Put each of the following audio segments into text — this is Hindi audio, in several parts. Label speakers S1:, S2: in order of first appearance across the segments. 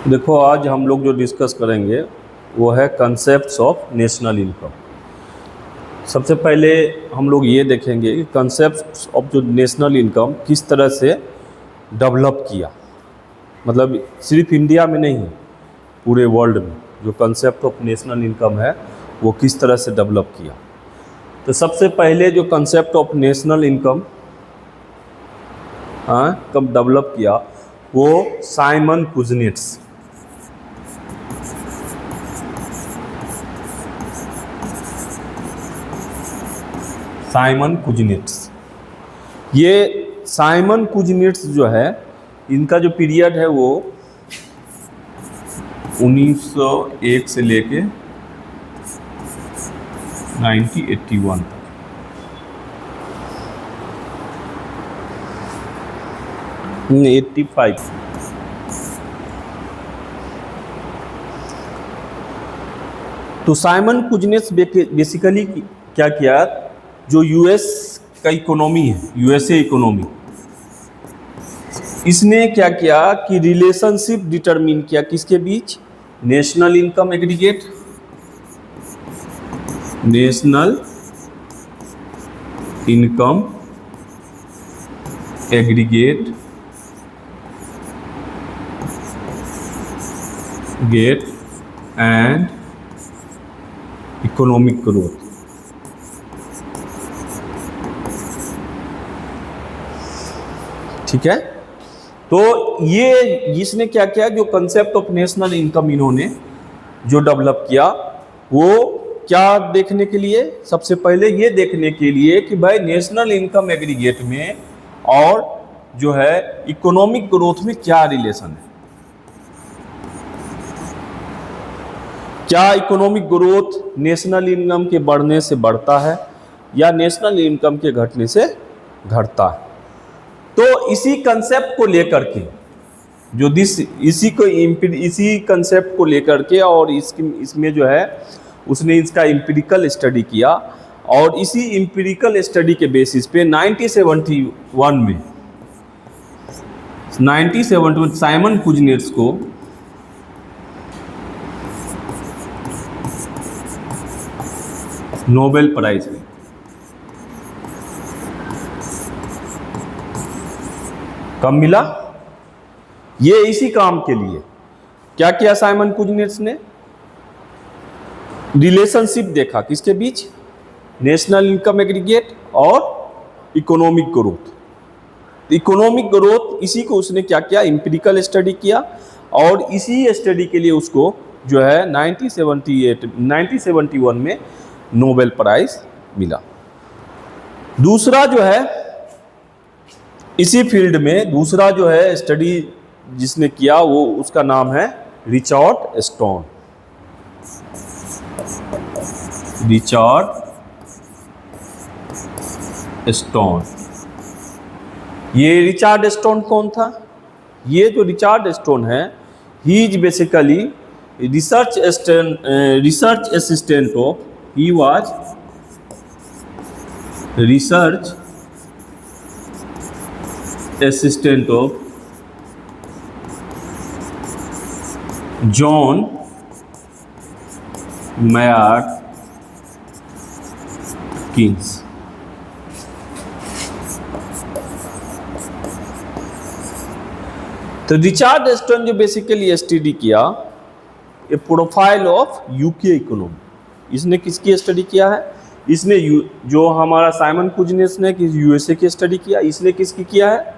S1: देखो, आज हम लोग जो डिस्कस करेंगे वो है कंसेप्ट्स ऑफ नेशनल इनकम। सबसे पहले हम लोग ये देखेंगे कि कंसेप्ट्स ऑफ जो नेशनल इनकम किस तरह से डेवलप किया, मतलब सिर्फ इंडिया में नहीं, पूरे वर्ल्ड में जो कंसेप्ट ऑफ नेशनल इनकम है वो किस तरह से डेवलप किया। तो सबसे पहले जो कंसेप्ट ऑफ नेशनल इनकम कब डेवलप किया, वो साइमन कुजनेट्स ये साइमन कुजनेट्स जो है, इनका जो पीरियड है वो 1901 से लेके 1981 तक। नहीं, 85। तो साइमन कुजनेट्स बेसिकली क्या किया, जो यूएस का इकोनॉमी है, यूएसए इकोनॉमी, इसने क्या किया कि रिलेशनशिप डिटरमिन किया किसके बीच, national income aggregate, national income aggregate and economic growth. ठीक है, तो ये इसने क्या किया, जो कंसेप्ट ऑफ नेशनल इनकम इन्होंने जो डेवलप किया, वो क्या देखने के लिए, सबसे पहले ये देखने के लिए कि भाई नेशनल इनकम एग्रीगेट में और जो है इकोनॉमिक ग्रोथ में क्या रिलेशन है। क्या इकोनॉमिक ग्रोथ नेशनल इनकम के बढ़ने से बढ़ता है या नेशनल इनकम के घटने से घटता है। तो इसी कंसेप्ट को लेकर के इसी कंसेप्ट को लेकर के और इसमें जो है उसने इसका एम्पिरिकल स्टडी किया, और इसी एम्पिरिकल स्टडी के बेसिस पे 1971 में साइमन कुजनेट्स को नोबेल प्राइज मिला। कब मिला? ये इसी काम के लिए क्या किया साइमन कुजनेट्स ने, रिलेशनशिप देखा किसके बीच, नेशनल इनकम एग्रीगेट और इकोनॉमिक ग्रोथ। इकोनॉमिक ग्रोथ इसी को उसने क्या किया, एम्पिरिकल स्टडी किया, और इसी स्टडी के लिए उसको जो है 1971 में नोबेल प्राइज मिला। दूसरा जो है इसी फील्ड में दूसरा जो है स्टडी जिसने किया, वो उसका नाम है रिचर्ड स्टोन। ये रिचर्ड स्टोन कौन था? ये जो रिचर्ड स्टोन है, he is basically research assistant of, he was research assistant of John Maynard Keynes। तो रिचर्ड स्टोन जो बेसिकली स्टडी किया ए प्रोफाइल ऑफ यूके इकोनॉमी। इसने किसकी स्टडी किया है? इसने जो हमारा साइमन कुजनेट्स ने यूएसए की स्टडी किया, इसने किसकी किया है?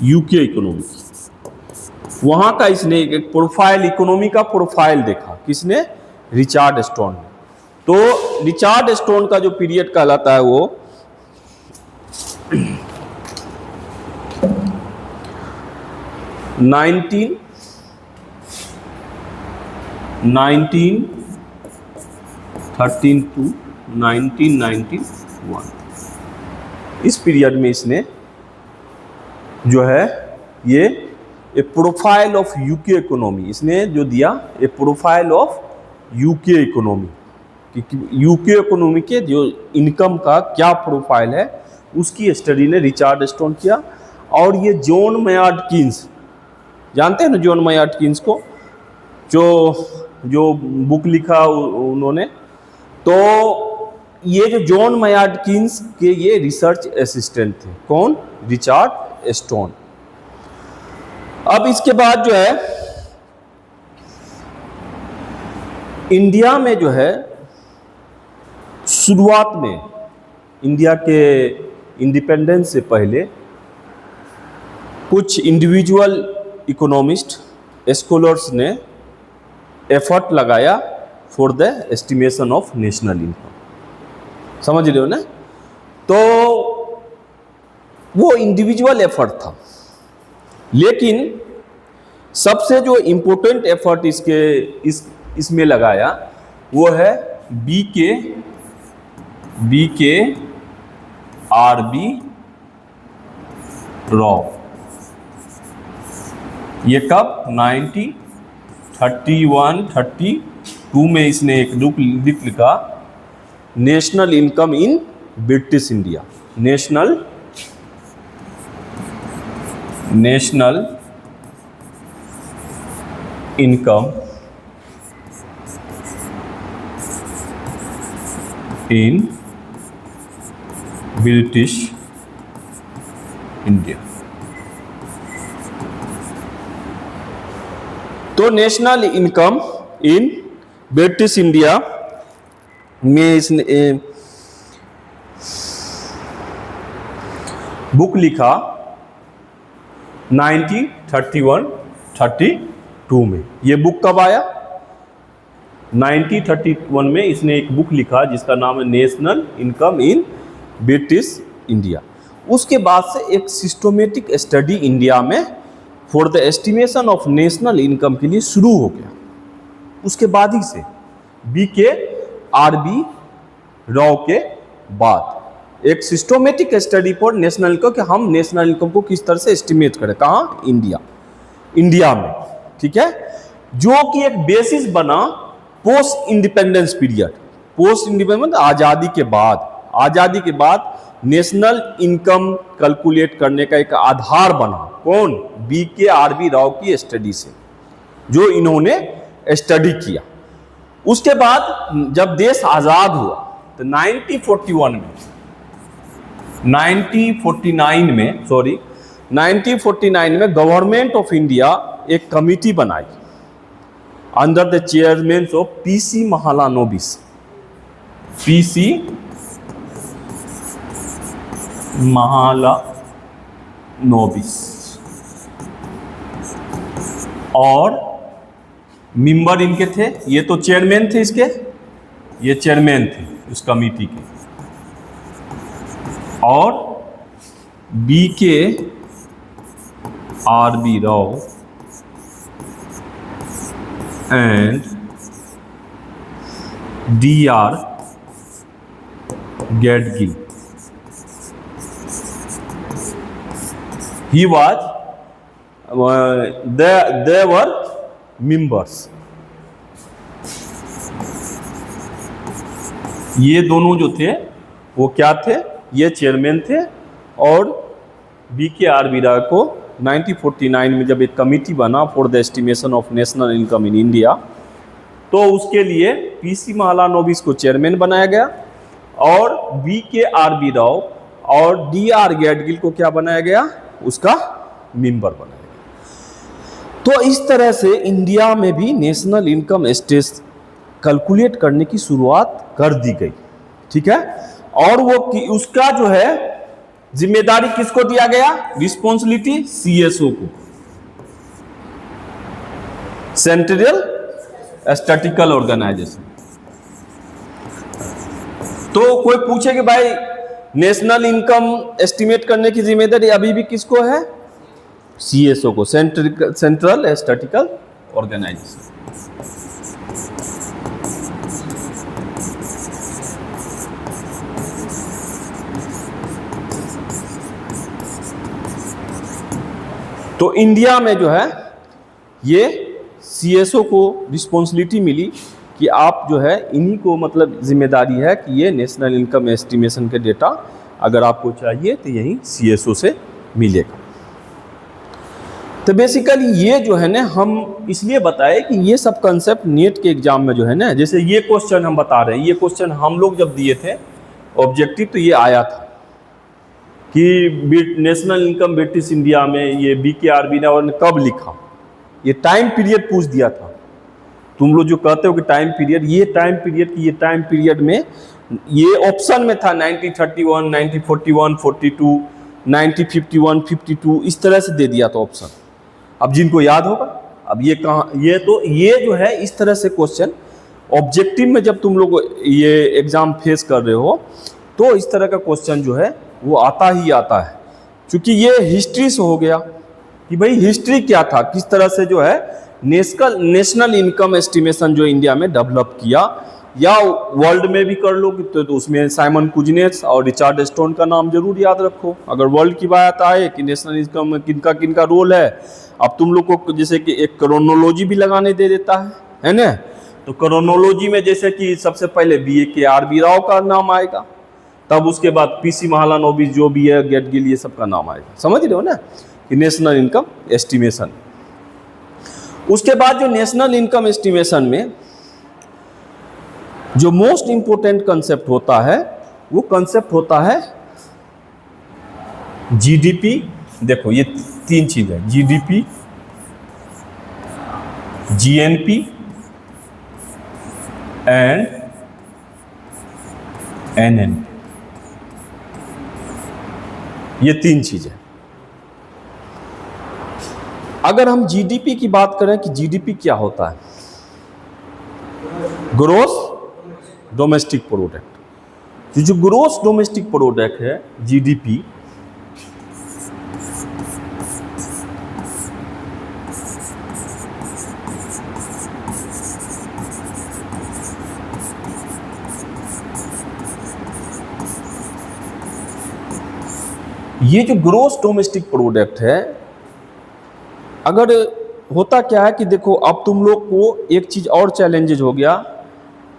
S1: UK economy. वहां का इसने एक प्रोफाइल, इकोनॉमी का प्रोफाइल देखा, किसने? रिचर्ड स्टोन ने। तो रिचर्ड स्टोन का जो पीरियड कहलाता है वो 1913 टू 1991, इस पीरियड में इसने जो है ये ए प्रोफाइल ऑफ यूके इकोनॉमी, इसने जो दिया ए प्रोफाइल ऑफ यूके इकोनॉमी, कि यूके इकोनॉमी के जो इनकम का क्या प्रोफाइल है, उसकी स्टडी ने रिचर्ड स्टोन किया। और ये जॉन मेयार्ड कीन्स जानते हैं ना जॉन मायार्ड किन्स को, जो बुक लिखा उन्होंने। तो ये जो जॉन मायार्ड किन्स के ये रिसर्च असिस्टेंट थे। कौन? Richard stone. अब इसके बाद जो है इंडिया में जो है शुरुआत में, इंडिया के इंडिपेंडेंस से पहले कुछ इंडिविजुअल इकोनॉमिस्ट स्कॉलर्स ने एफर्ट लगाया for the estimation of national income. समझ रहे हो ना? तो वो इंडिविजुअल एफर्ट था, लेकिन सबसे जो इम्पोर्टेंट एफर्ट इसमें लगाया वो है बी के आर बी रॉ। ये कब? 1931-32 में इसने एक बुक लिखा, national income in British India. National income in British India. तो national income in British India में इसने बुक लिखा 1931-32 में। ये बुक कब आया? 1931 में इसने एक बुक लिखा जिसका नाम है national income in British India. उसके बाद से एक सिस्टमेटिक स्टडी इंडिया में for the estimation of national income के लिए शुरू हो गया। उसके बाद ही से BKRB रॉ के बाद एक systematic study for national income, कि हम नेशनल इनकम को किस तरह से एस्टिमेट करें। कहाँ? इंडिया में। ठीक है, जो कि एक बेसिस बना post independence period. Post independence आजादी के बाद नेशनल इनकम कैलकुलेट करने का एक आधार बना। कौन? BKRB राव की स्टडी से, जो इन्होंने स्टडी किया। उसके बाद जब देश आजाद हुआ तो 1949 में गवर्नमेंट ऑफ इंडिया एक कमिटी बनाई under the chairman of PC Mahalanobis. PC Mahalanobis, और मेंबर इनके थे, ये तो चेयरमैन थे इसके, ये चेयरमैन थे उस कमिटी के, और BKRB Rao and DR Gadgil. He was they were members. ये दोनों जो थे वो क्या थे? ये चेयरमैन थे। और BKRB राव को 1949 में जब एक कमिटी बना for the estimation of national income in India, तो उसके लिए PC महालानोबिस को चेयरमैन बनाया गया और BKRB राव और DR गैडगिल को क्या बनाया गया? उसका मेंबर बनाया गया। तो इस तरह से इंडिया में भी नेशनल इनकम कैलकुलेट करने की शुरुआत कर दी गई। ठीक है, और वो उसका जो है जिम्मेदारी किसको दिया गया? रिस्पॉन्सिबिलिटी CSO को, सेंट्रल स्टैटिस्टिकल ऑर्गेनाइजेशन। तो कोई पूछे कि भाई नेशनल इनकम एस्टिमेट करने की जिम्मेदारी अभी भी किसको है? CSO को, सेंट्रल स्टैटिस्टिकल ऑर्गेनाइजेशन। तो इंडिया में जो है ये CSO को रिस्पॉन्सिबिलिटी मिली कि आप जो है इन्हीं को मतलब जिम्मेदारी है कि ये नेशनल इनकम एस्टिमेशन के डेटा अगर आपको चाहिए तो यही CSO से मिलेगा। तो बेसिकली ये जो है ना, हम इसलिए बताए कि ये सब कंसेप्ट नेट के एग्जाम में जो है ना, जैसे ये क्वेश्चन हम बता रहे हैं, ये क्वेश्चन हम लोग जब दिए थे ऑब्जेक्टिव तो ये आया था कि नेशनल इनकम ब्रिटिश इंडिया में ये BKRB ने कब लिखा, ये टाइम पीरियड पूछ दिया था। तुम लोग जो कहते हो कि टाइम पीरियड, ये टाइम पीरियड की, ये टाइम पीरियड में ये ऑप्शन में था 1931, 1941, 42, 1951, 52, इस तरह से दे दिया था ऑप्शन। अब जिनको याद होगा, अब ये कहाँ, ये तो ये जो है इस तरह से क्वेश्चन ऑब्जेक्टिव में जब तुम लोग ये एग्जाम फेस कर रहे हो तो इस तरह का क्वेश्चन जो है वो आता ही आता है। क्योंकि ये हिस्ट्री से हो गया कि भाई हिस्ट्री क्या था, किस तरह से जो है नेशनल इनकम एस्टिमेशन जो इंडिया में डेवलप किया, या वर्ल्ड में भी कर लो तो उसमें साइमन कुजनेस और रिचर्ड स्टोन का नाम जरूर याद रखो। अगर वर्ल्ड की बात आए कि नेशनल इनकम में किनका किनका रोल है, अब तुम लोग को जैसे कि एक क्रोनोलॉजी भी लगाने दे देता है ना। तो क्रोनोलॉजी में जैसे कि सबसे पहले BKRB राव का नाम आएगा, तब उसके बाद PC महालानोबिस जो भी है, गेट गिल, ये सब का नाम आएगा। समझ रहे हो ना कि नेशनल इनकम एस्टिमेशन। उसके बाद जो नेशनल इनकम एस्टिमेशन में जो मोस्ट इंपोर्टेंट कंसेप्ट होता है वो कंसेप्ट होता है GDP। देखो ये तीन चीज है, GDP, GNP एंड NNP, ये तीन चीजें। अगर हम GDP की बात करें कि GDP क्या होता है, ग्रोस डोमेस्टिक प्रोडक्ट। जो ग्रोस डोमेस्टिक प्रोडक्ट है GDP, ये जो ग्रोस डोमेस्टिक प्रोडक्ट है, अगर होता क्या है कि देखो अब तुम लोग को एक चीज और चैलेंजेज हो गया।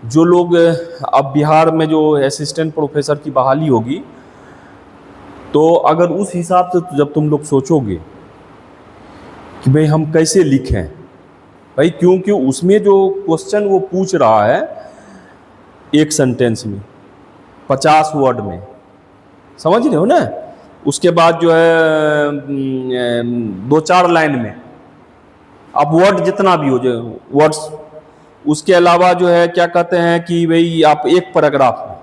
S1: जो लोग अब बिहार में जो असिस्टेंट प्रोफेसर की बहाली होगी, तो अगर उस हिसाब से जब तुम लोग सोचोगे कि भाई हम कैसे लिखें भाई, क्योंकि उसमें जो क्वेश्चन वो पूछ रहा है एक सेंटेंस में 50 वर्ड में, समझ रहे हो ना। उसके बाद जो है 2-4 लाइन में, अब वर्ड जितना भी हो जाए वर्ड्स, उसके अलावा जो है क्या कहते हैं कि भाई आप एक पैराग्राफ में।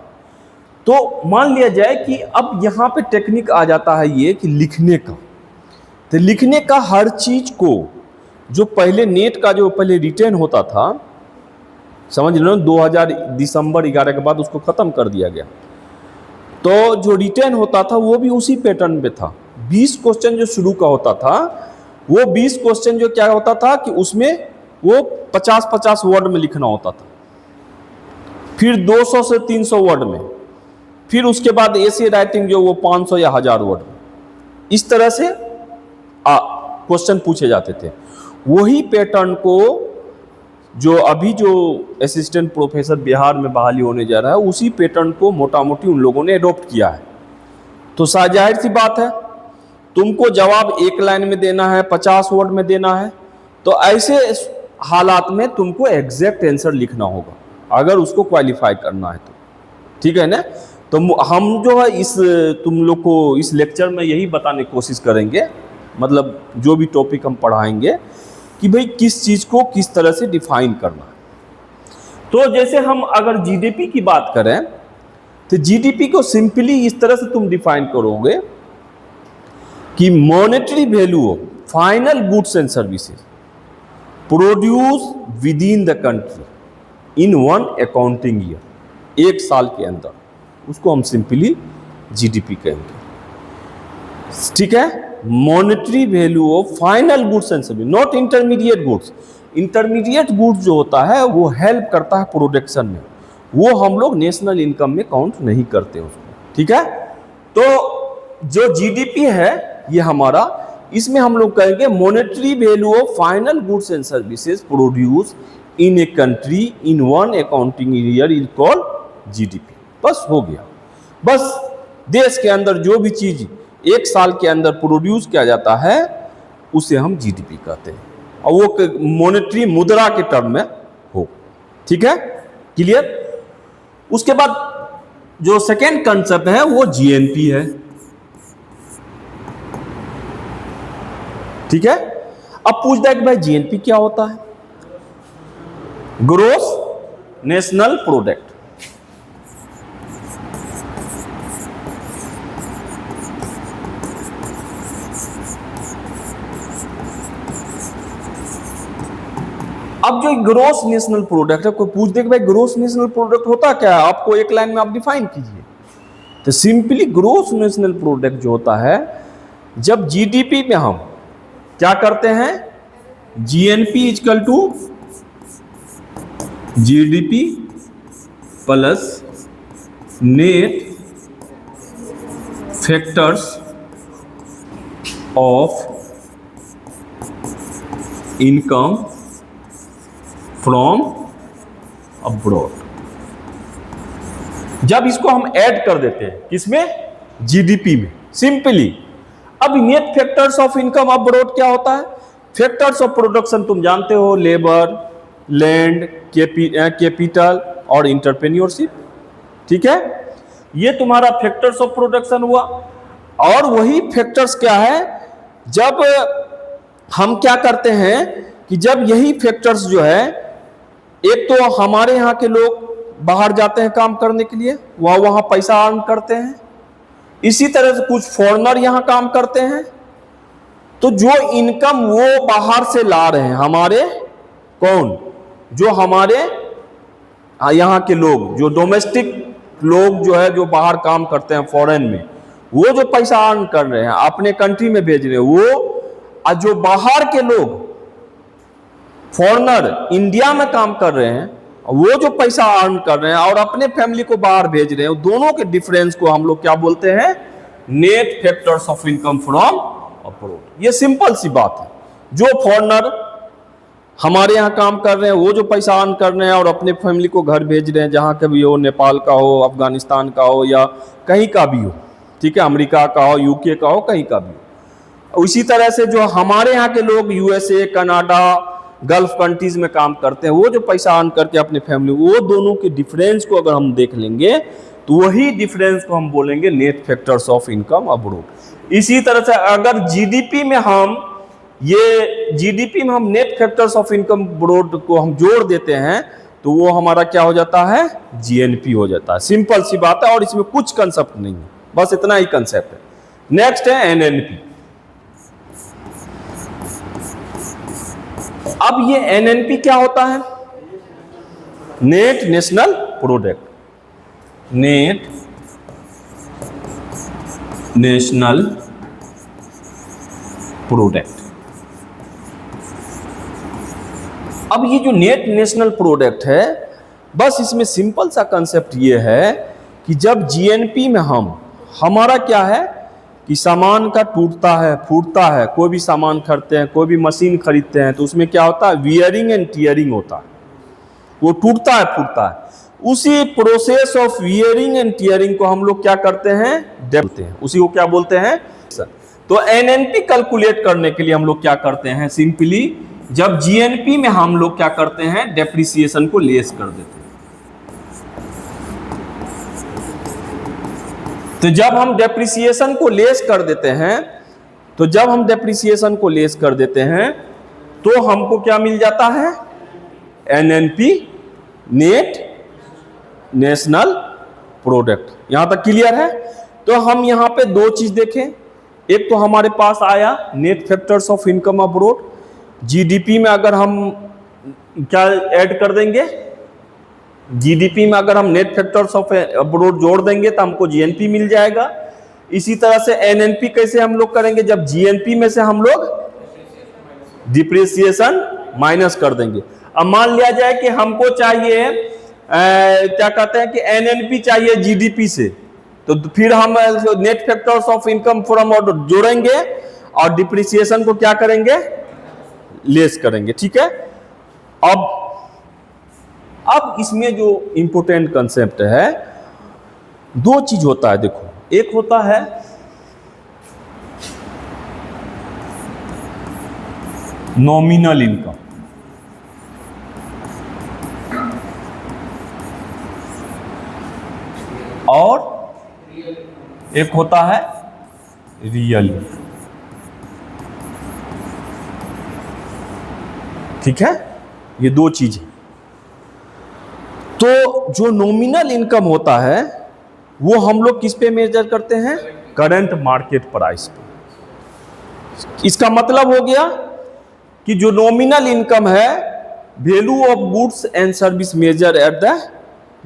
S1: तो मान लिया जाए कि अब यहाँ पे टेक्निक आ जाता है ये कि लिखने का, तो लिखने का हर चीज को जो पहले नेट का जो पहले रिटेन होता था, समझ लो 2000 दिसंबर 11 के बाद उसको खत्म कर दिया गया। तो जो रिटेन होता था वो भी उसी पैटर्न पे था। 20 क्वेश्चन जो शुरू का होता था, वो 20 क्वेश्चन जो क्या होता था कि उसमें वो 50-50 वर्ड में लिखना होता था, फिर 200 से 300 वर्ड में, फिर उसके बाद ऐसे राइटिंग जो वो 500 या 1000 वर्ड में, इस तरह से क्वेश्चन पूछे जाते थे। वही पैटर्न को जो अभी जो असिस्टेंट प्रोफेसर बिहार में बहाली होने जा रहा है, उसी पैटर्न को मोटा मोटी उन लोगों ने अडॉप्ट किया है। तो जाहिर सी बात है, तुमको जवाब एक लाइन में देना है, 50 वर्ड में देना है, तो ऐसे हालात में तुमको एग्जैक्ट आंसर लिखना होगा अगर उसको क्वालिफाई करना है तो, ठीक है ना। तो हम जो है इस तुम लोग को इस लेक्चर में यही बताने की कोशिश करेंगे, मतलब जो भी टॉपिक हम पढ़ाएंगे कि भाई किस चीज़ को किस तरह से डिफाइन करना है। तो जैसे हम अगर GDP की बात करें तो GDP को सिंपली इस तरह से तुम डिफाइन करोगे कि monetary value of final goods and services produce with in the country in 1 accounting year, 1 साल के अंदर, उसको हम सिंपली GDP कहेंगे, ठीक है। Monetary value of final goods and service, not intermediate goods. Intermediate goods जो होता है वो हेल्प करता है प्रोडक्शन में, वो हम लोग नेशनल इनकम में काउंट नहीं करते उसको, ठीक है। तो जो GDP है ये हमारा, इसमें हम लोग कहेंगे monetary value of final goods and services produce in a country in 1 accounting year is called GDP। बस हो गया। बस देश के अंदर जो भी चीज 1 साल के अंदर प्रोड्यूस किया जाता है उसे हम जीडीपी कहते हैं, और वो मॉनेटरी मुद्रा के टर्म में हो। ठीक है, क्लियर। उसके बाद जो सेकेंड कंसेप्ट है वो जीएनपी है। ठीक है, अब पूछता है कि भाई जीएनपी क्या होता है? Gross national product. अब जो ग्रोस नेशनल प्रोडक्ट है, कोई पूछ दे कि भाई ग्रोस नेशनल प्रोडक्ट होता क्या है, आपको एक लाइन में आप डिफाइन कीजिए। तो सिंपली ग्रोस नेशनल प्रोडक्ट जो होता है, जब जीडीपी में हम क्या करते हैं, GNP equal to GDP plus net factors of income from abroad. जब इसको हम ऐड कर देते हैं किसमें, जीडीपी में, सिंपली। अब net factors of income abroad क्या होता है? फैक्टर्स ऑफ प्रोडक्शन तुम जानते हो, लेबर, लैंड, कैपिटल और इंटरप्रेन्योरशिप। ठीक है, ये तुम्हारा फैक्टर्स ऑफ प्रोडक्शन हुआ। और वही फैक्टर्स क्या है, जब हम क्या करते हैं कि जब यही फैक्टर्स जो है, एक तो हमारे यहाँ के लोग बाहर जाते हैं काम करने के लिए, वहां पैसा अर्न करते हैं, इसी तरह से कुछ फॉरेनर यहाँ काम करते हैं, तो जो इनकम वो बाहर से ला रहे हैं हमारे, कौन, जो हमारे यहाँ के लोग, जो डोमेस्टिक लोग जो है, जो बाहर काम करते हैं फॉरेन में, वो जो पैसा अर्न कर रहे हैं अपने कंट्री में भेज रहे हैं, वो जो बाहर के लोग फॉरेनर इंडिया में काम कर रहे हैं, वो जो पैसा अर्न कर रहे हैं और अपने फैमिली को बाहर भेज रहे हैं, दोनों के डिफरेंस को हम लोग क्या बोलते हैं, net factors of income from abroad. ये सिंपल सी बात है। जो फॉरेनर हमारे यहाँ काम कर रहे हैं, वो जो पैसा अर्न कर रहे हैं और अपने फैमिली को घर भेज रहे हैं, जहाँ का भी हो, नेपाल का हो, अफगानिस्तान का हो, या कहीं का भी हो, ठीक है, अमेरिका का हो, यूके का हो, कहीं का भी हो। उसी तरह से जो हमारे यहाँ के लोग यूएसए, कनाडा, गल्फ कंट्रीज में काम करते हैं, वो जो पैसा अर्न करके अपने फैमिली, वो दोनों के डिफरेंस को अगर हम देख लेंगे, तो वही डिफरेंस को हम बोलेंगे net factors of income abroad. इसी तरह से अगर जीडीपी में हम net factors of income abroad को हम जोड़ देते हैं, तो वो हमारा क्या हो जाता है, जीएनपी हो जाता है। सिंपल सी बात है, और इसमें कुछ कंसेप्ट नहीं है, बस इतना ही कंसेप्ट है। नेक्स्ट है एनएनपी। अब ये एनएनपी क्या होता है, net national product. Net national product. अब ये जो नेट नेशनल प्रोडक्ट है, बस इसमें सिंपल सा कंसेप्ट ये है कि जब जीएनपी में हमारा क्या है कि सामान का टूटता है, फूटता है, कोई भी सामान खरीदते हैं, कोई भी मशीन खरीदते हैं, तो उसमें क्या होता है, वियरिंग एंड टियरिंग होता है, वो टूटता है, फूटता है। उसी process of wearing and tearing को हम लोग क्या करते हैं, बोलते हैं, उसी को क्या बोलते हैं। तो एनएनपी कैलकुलेट करने के लिए हम लोग क्या करते हैं, सिंपली जब जीएनपी में हम लोग क्या करते हैं, डेप्रिसिएशन को लेस कर देते हैं। तो जब हम डेप्रिसिएशन को लेस कर देते हैं, तो हमको क्या मिल जाता है, एनएनपी, नेट नेशनल प्रोडक्ट। यहां तक क्लियर है। तो हम यहां पे दो चीज देखें, एक तो हमारे पास आया net factors of income abroad. GDP में अगर हम क्या ऐड कर देंगे, जीडीपी में अगर हम नेट फैक्टर्स ऑफ अब्रॉड जोड़ देंगे तो हमको जीएनपी मिल जाएगा। इसी तरह से एनएनपी कैसे हम लोग करेंगे, जब जीएनपी में से हम लोग डिप्रिसिएशन माइनस कर देंगे। अब मान लिया जाए कि हमको चाहिए क्या कहते हैं कि एनएनपी चाहिए जीडीपी से, तो फिर हम net factors of income from abroad जोड़ेंगे और डिप्रिसिएशन को क्या करेंगे, लेस करेंगे। ठीक है। अब इसमें जो इंपोर्टेंट कंसेप्ट है, दो चीज होता है। देखो, एक होता है नॉमिनल इनकम, और एक होता है रियल। ठीक है, ये दो चीजें। तो जो नॉमिनल इनकम होता है वो हम लोग किस पे मेजर करते हैं? करंट मार्केट प्राइस पे। इसका मतलब हो गया कि जो नॉमिनल इनकम है, value of goods and service measure at the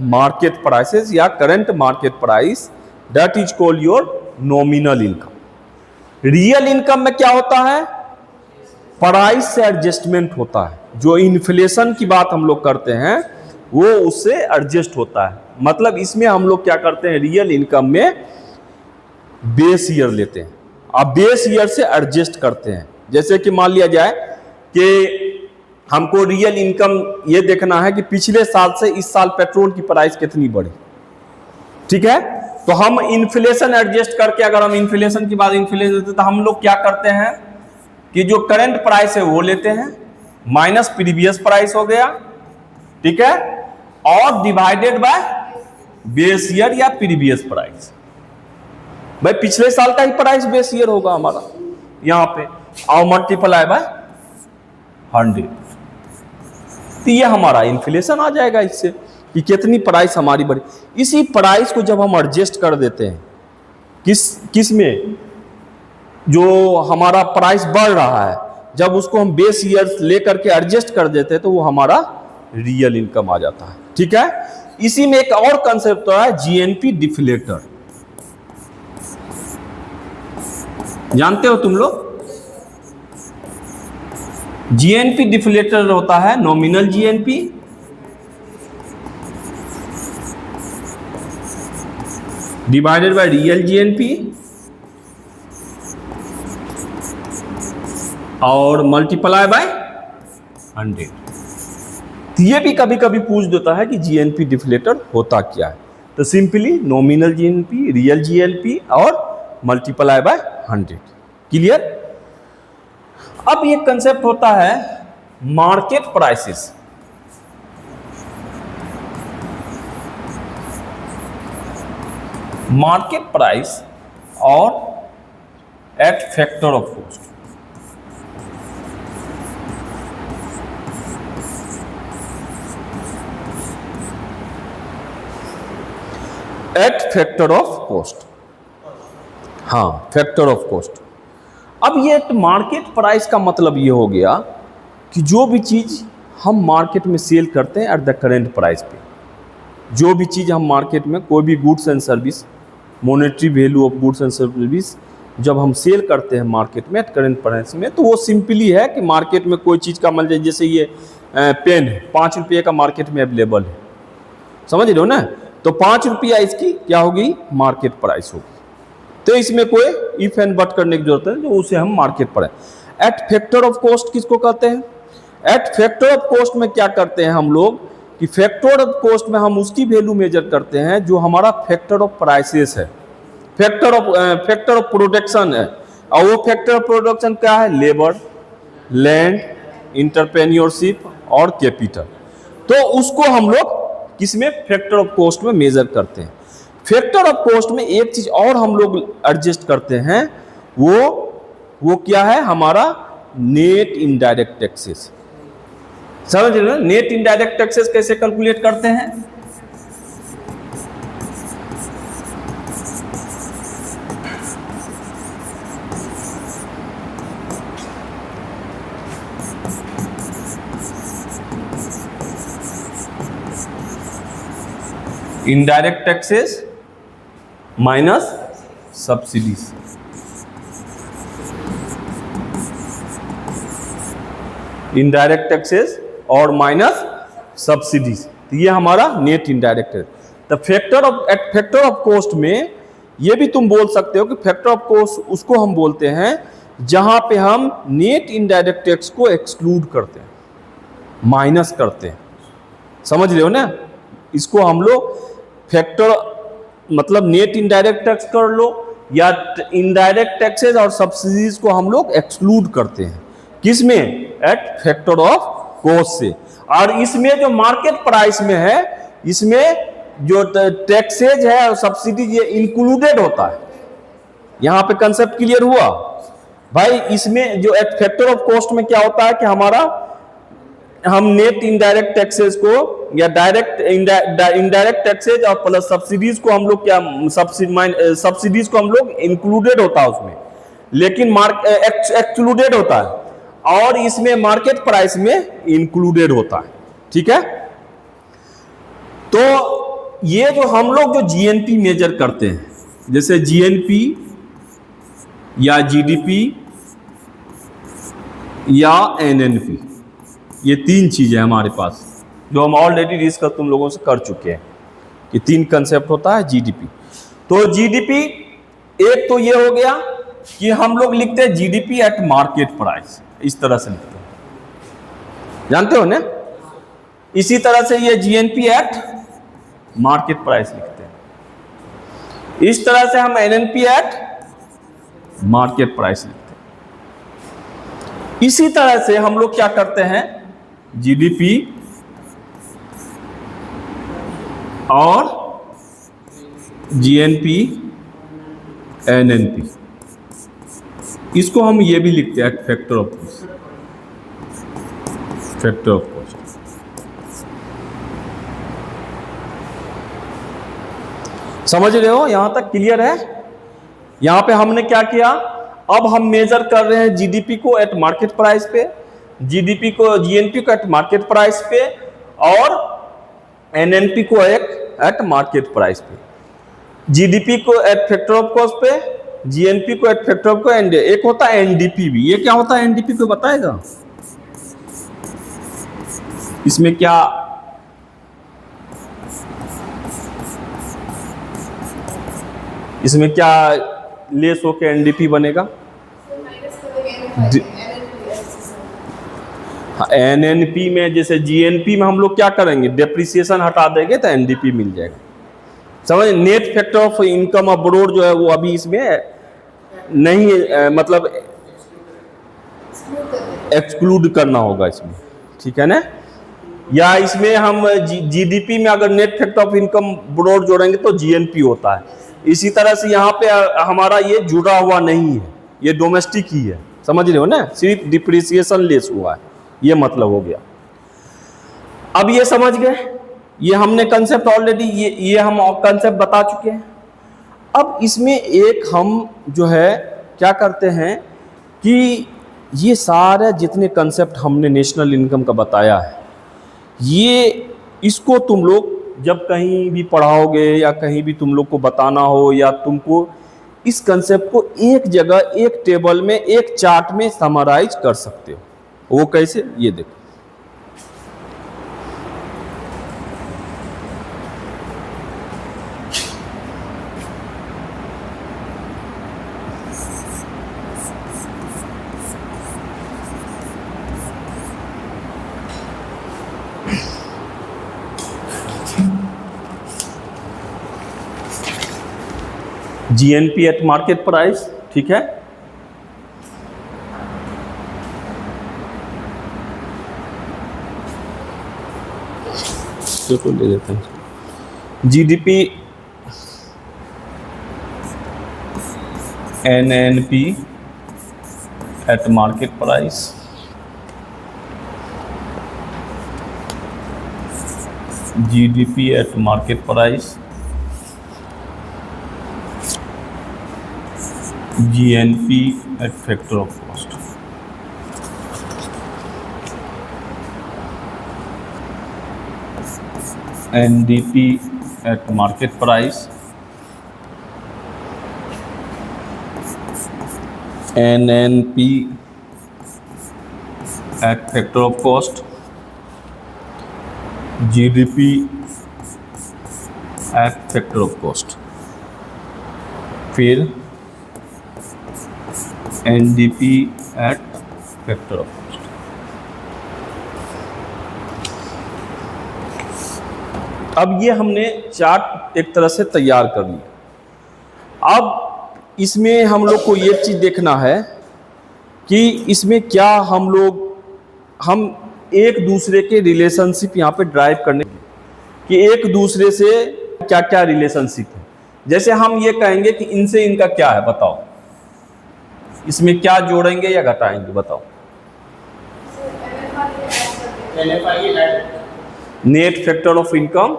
S1: market prices या current market price, that is called your nominal income. Real income में क्या होता है? प्राइस से एडजस्टमेंट होता है। जो इन्फ्लेशन की बात हम लोग करते हैं वो उससे एडजस्ट होता है। मतलब इसमें हम लोग क्या करते हैं, रियल इनकम में बेस ईयर लेते हैं, अब बेस ईयर से एडजस्ट करते हैं। जैसे कि मान लिया जाए कि हमको रियल इनकम ये देखना है कि पिछले साल से इस साल पेट्रोल की प्राइस कितनी बढ़ी। ठीक है, तो हम इन्फ्लेशन एडजस्ट करके, अगर हम इन्फ्लेशन की बात इन्फ्लेशन देते तो हम लोग क्या करते हैं कि जो करंट प्राइस है वो लेते हैं, माइनस प्रीवियस प्राइस हो गया, ठीक है, और डिवाइडेड बाय बेस ईयर या प्रीवियस प्राइस। भाई पिछले साल का ही प्राइस बेस ईयर होगा हमारा यहां पे, और मल्टीप्लाई बाय 100। तो ये हमारा इन्फ्लेशन आ जाएगा इससे कि कितनी प्राइस हमारी बढ़ी। इसी प्राइस को जब हम एडजस्ट कर देते हैं किस में, जो हमारा प्राइस बढ़ रहा है, जब उसको हम बेस ईयर लेकर के एडजस्ट कर देते हैं तो वो हमारा रियल इनकम आ जाता है। ठीक है, इसी में एक और कंसेप्ट है जीएनपी डिफ्लेटर। जानते हो तुम लोग? जीएनपी डिफ्लेटर होता है nominal GNP divided by real GNP और मल्टीप्लाई बाय 100। ये भी कभी कभी पूछ देता है कि जीएनपी डिफ्लेटर होता क्या है। तो simply nominal GNP, real GNP और मल्टीप्लाई बाय 100। क्लियर? अब ये कंसेप्ट होता है मार्केट प्राइसेस। मार्केट प्राइस और eight factor of cost. Eight factor of cost, हाँ फैक्टर ऑफ कॉस्ट। अब ये मार्केट प्राइस का मतलब ये हो गया कि जो भी चीज़ हम मार्केट में सेल करते हैं एट द करेंट प्राइस पे, जो भी चीज़ हम मार्केट में, कोई भी goods and service, monetary value of goods and service जब हम सेल करते हैं मार्केट में एट करेंट प्राइस में, तो वो सिंपली है कि मार्केट में कोई चीज़ का मतलब, जैसे ये पेन है 5 रुपये का मार्केट में अवेलेबल है, समझ रहे हो ना? तो 5 रुपया इसकी क्या होगी? मार्केट प्राइस होगी। तो इसमें कोई इफ एंड बट करने की जरूरत है, जो उसे हम market price. Eight factor of cost किसको कहते हैं? एट फैक्टर ऑफ कॉस्ट में क्या करते हैं हम लोग कि फैक्टर ऑफ कॉस्ट में हम उसकी वैल्यू मेजर करते हैं जो हमारा फैक्टर ऑफ प्राइसेस है, फैक्टर ऑफ प्रोडक्शन है। और वो फैक्टर ऑफ प्रोडक्शन क्या है? लेबर, लैंड, इंटरप्रेन्योरशिप और कैपिटल। तो उसको हम लोग किसमें? फैक्टर ऑफ कॉस्ट में मेजर करते हैं। फैक्टर ऑफ कॉस्ट में एक चीज और हम लोग एडजस्ट करते हैं, वो क्या है? हमारा नेट इनडायरेक्ट टैक्सेस। समझ रहे हो? नेट इनडायरेक्ट टैक्सेस कैसे कैलकुलेट करते हैं? Indirect taxes minus subsidies. Indirect taxes और माइनस सब्सिडीज, तो ये हमारा नेट इनडायरेक्ट है। तो फैक्टर ऑफ कॉस्ट में ये भी तुम बोल सकते हो कि फैक्टर ऑफ कॉस्ट उसको हम बोलते हैं जहां पे हम नेट इनडायरेक्ट टैक्स को एक्सक्लूड करते हैं, माइनस करते हैं। समझ रहे हो ना? इसको हम लोग फैक्टर मतलब नेट इनडायरेक्ट टैक्स कर लो, या इनडायरेक्ट टैक्सेस और सब्सिडीज को हम लोग एक्सक्लूड करते हैं। किस में? एट फैक्टर ऑफ कॉस्ट से। और इसमें जो मार्केट प्राइस में है, इसमें जो टैक्सेज है और सब्सिडी ये इंक्लूडेड होता है। यहां पे कंसेप्ट क्लियर हुआ भाई। इसमें जो एट फैक्टर ऑफ कॉस्ट में क्या होता है कि हम नेट इनडायरेक्ट टैक्सेस को या डायरेक्ट इनडायरेक्ट टैक्सेज और प्लस सब्सिडीज को हम लोग क्या सब्सिडीज को हम लोग इंक्लूडेड होता है उसमें, लेकिन एक्सक्लूडेड होता है, और इसमें मार्केट प्राइस में इंक्लूडेड होता है। ठीक है, तो ये जो हम लोग जो जीएनपी मेजर करते हैं, जैसे जीएनपी या जीडीपी या एनएनपी, ये तीन चीजें हमारे पास जो हम ऑलरेडी डिस्कस तुम लोगों से कर चुके हैं कि तीन कंसेप्ट होता है जीडीपी। तो जीडीपी एक तो ये हो गया कि हम लोग लिखते हैं जीडीपी एट मार्केट प्राइस, इस तरह से लिखते हैं, जानते हो ना। इसी तरह से ये जीएनपी एट मार्केट प्राइस लिखते हैं। इस तरह से हम एनएनपी एट मार्केट प्राइस लिखते हैं। इसी तरह से हम लोग क्या करते हैं, जीडीपी और जीएनपी एनएनपी, इसको हम ये भी लिखते हैं factor of cost, factor of cost. समझ रहे हो, यहां तक क्लियर है। यहां पे हमने क्या किया, अब हम मेजर कर रहे हैं जीडीपी को एट मार्केट प्राइस पे, जीडीपी को जीएनपी को एट मार्केट प्राइस पे, और एनएनपी को एट मार्केट प्राइस पे। जीडीपी को एट फैक्टर ऑफ कॉस्ट पे, जीएनपी को एट फैक्टर ऑफ कॉस्ट, एक होता है एनडीपी भी। ये क्या होता है एनडीपी, को बताएगा इसमें क्या, इसमें क्या लेस होके एनडीपी बनेगा। एनएनपी में जैसे जीएनपी में हम लोग क्या करेंगे, डेप्रिसिएशन हटा देंगे तो एनडीपी मिल जाएगा। समझ, net factor of income abroad जो है वो अभी इसमें नहीं है, मतलब एक्सक्लूड करना होगा इसमें, ठीक है ना। या इसमें हम जीडीपी में अगर net factor of income abroad जोड़ेंगे तो जीएनपी होता है। इसी तरह से यहाँ पे हमारा ये जुड़ा हुआ नहीं है, ये डोमेस्टिक ही है, समझ रहे हो ना, सिर्फ डिप्रिसिएशन लेस हुआ है, ये मतलब हो गया। अब ये समझ गए, ये हमने कंसेप्ट ऑलरेडी ये हम कंसेप्ट बता चुके हैं। अब इसमें एक हम जो है क्या करते हैं कि ये सारे जितने कंसेप्ट हमने नेशनल इनकम का बताया है, ये इसको तुम लोग जब कहीं भी पढ़ाओगे या कहीं भी तुम लोग को बताना हो, या तुमको इस कंसेप्ट को एक जगह एक टेबल में एक चार्ट में समराइज कर सकते हो। वो कैसे, ये देखो। जीएनपी एट मार्केट प्राइस, ठीक है। तो ले लेते हैं GDP NNP at market price, GDP at market price, GNP at factor of cost. NDP at market price, NNP at factor of cost, GDP at factor of cost, फिर NDP at factor of cost. अब ये हमने चार्ट एक तरह से तैयार कर लिया। अब इसमें हम लोग को ये चीज़ देखना है कि इसमें क्या हम लोग हम एक दूसरे के रिलेशनशिप यहाँ पे ड्राइव करने कि एक दूसरे से क्या क्या रिलेशनशिप है। जैसे हम ये कहेंगे कि इनसे इनका क्या है, बताओ, इसमें क्या जोड़ेंगे या घटाएंगे, बताओ। Net factor of income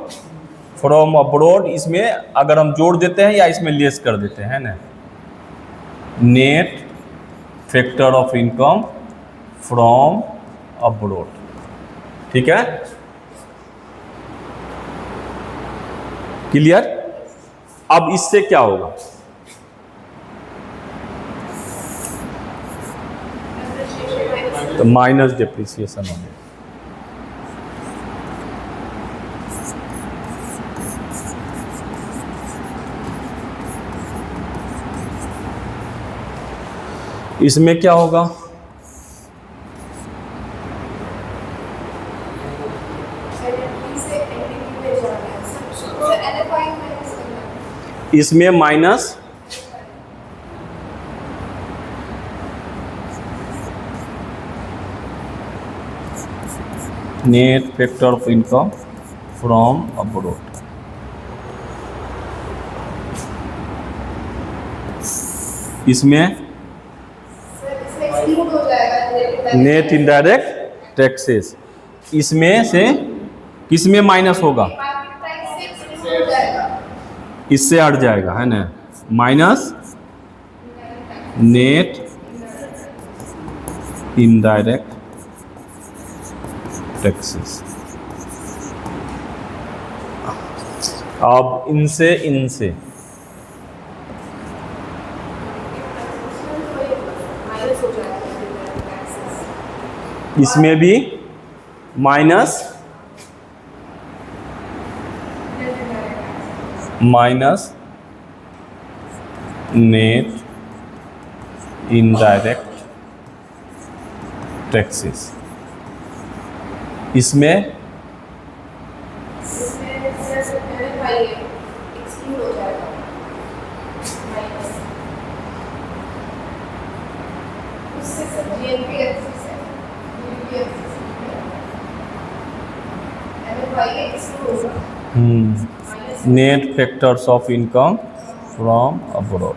S1: from abroad, इसमें अगर हम जोड़ देते हैं या इसमें लेस कर देते हैं ना, net factor of income from abroad, ठीक है, क्लियर। अब इससे क्या होगा, तो माइनस डिप्रिसिएशन हो गया। इसमें क्या होगा, इसमें minus net factor of income from abroad, इसमें नेट इनडायरेक्ट टैक्सेस, इसमें से किसमें माइनस होगा, इससे हट जाएगा, है ना, माइनस नेट इनडायरेक्ट टैक्सेस। अब इनसे इसमें भी माइनस नेट इनडायरेक्ट टैक्सेस, इसमें net factors of income from abroad,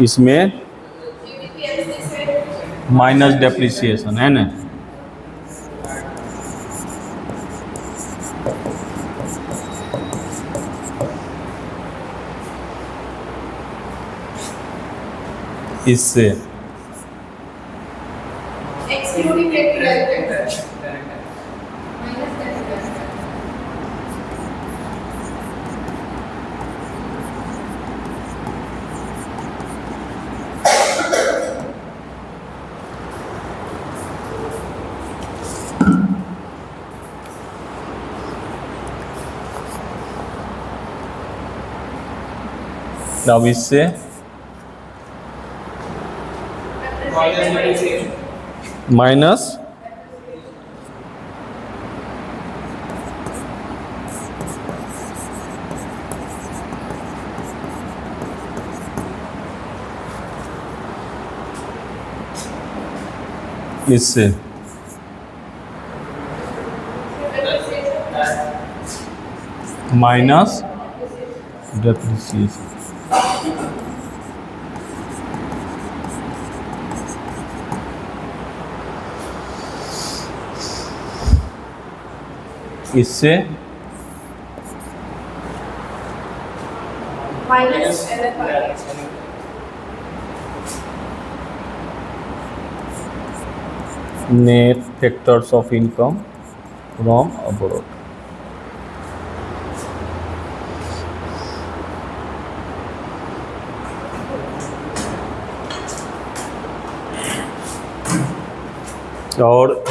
S1: इसमें माइनस डेप्रिसिएशन, है ना, इससे अब इससे माइनस इससे माइनस डेप्रिसिएशन, इससे net factors of income from abroad, और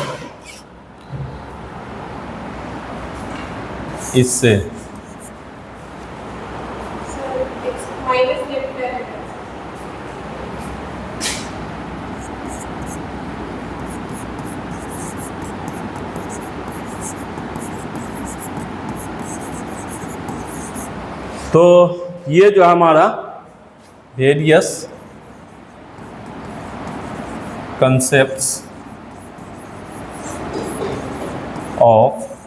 S1: इससे तो ये जो हमारा various concepts of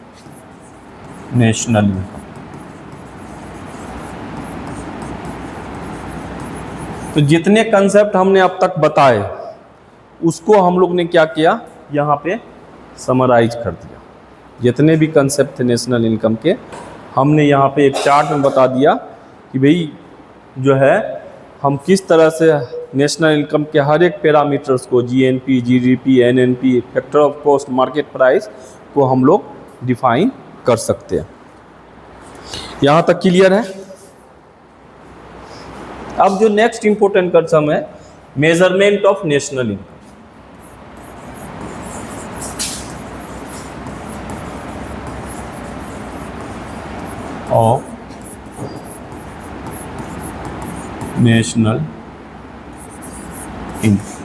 S1: national income. तो जितने कंसेप्ट हमने अब तक बताए उसको हम लोग ने क्या किया, यहाँ पे समराइज कर दिया। जितने भी कंसेप्ट थे नेशनल इनकम के हमने यहाँ पे एक चार्ट में बता दिया कि भाई जो है हम किस तरह से नेशनल इनकम के हर एक पैरामीटर्स को GNP, GDP, NNP, factor of cost, market price को हम लोग डिफाइन कर सकते हैं। यहाँ तक क्लियर है। अब जो नेक्स्ट इंपॉर्टेंट कंसेप्ट है measurement of national income. Of national income.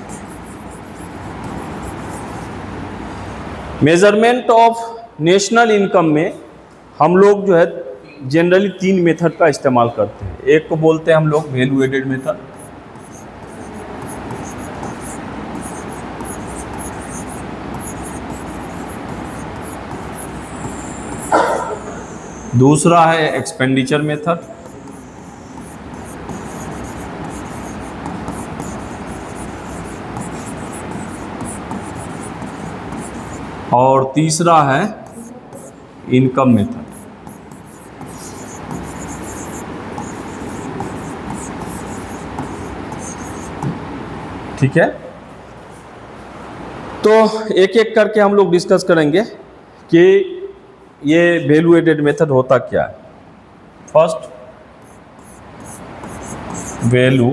S1: Measurement of national income में हम लोग जो है जनरली 3 मेथड का इस्तेमाल करते हैं। एक को बोलते हैं हम लोग वैल्यू एडेड मेथड, दूसरा है एक्सपेंडिचर मेथड, और तीसरा है इनकम मेथड। ठीक है, तो एक एक करके हम लोग डिस्कस करेंगे कि ये वैल्यू एडेड मेथड होता क्या है। First, value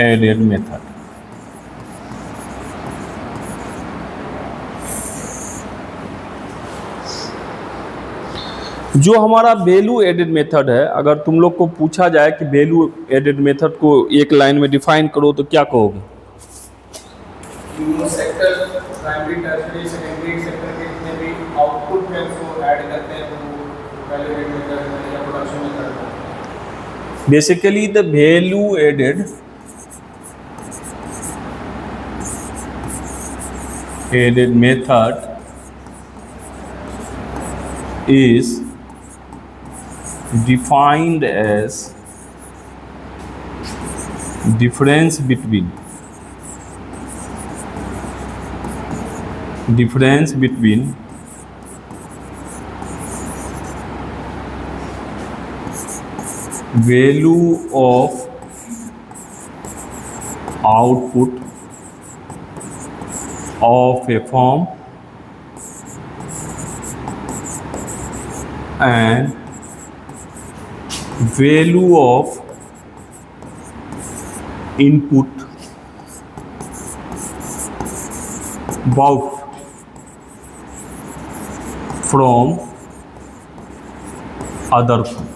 S1: added method. जो हमारा वैल्यू एडेड मेथड है, अगर तुम लोग को पूछा जाए कि वैल्यू एडेड मेथड को एक लाइन में डिफाइन करो तो क्या कहोगे?
S2: Sector primary, tertiary, secondary sector के जितने भी आउटपुट है उसको ऐड करते हैं तो वैल्यू एडेड मेथड या प्रोडक्शन में करते हैं।
S1: Basically the value added method is defined as difference between value of output of a firm and value of input bought from other firm।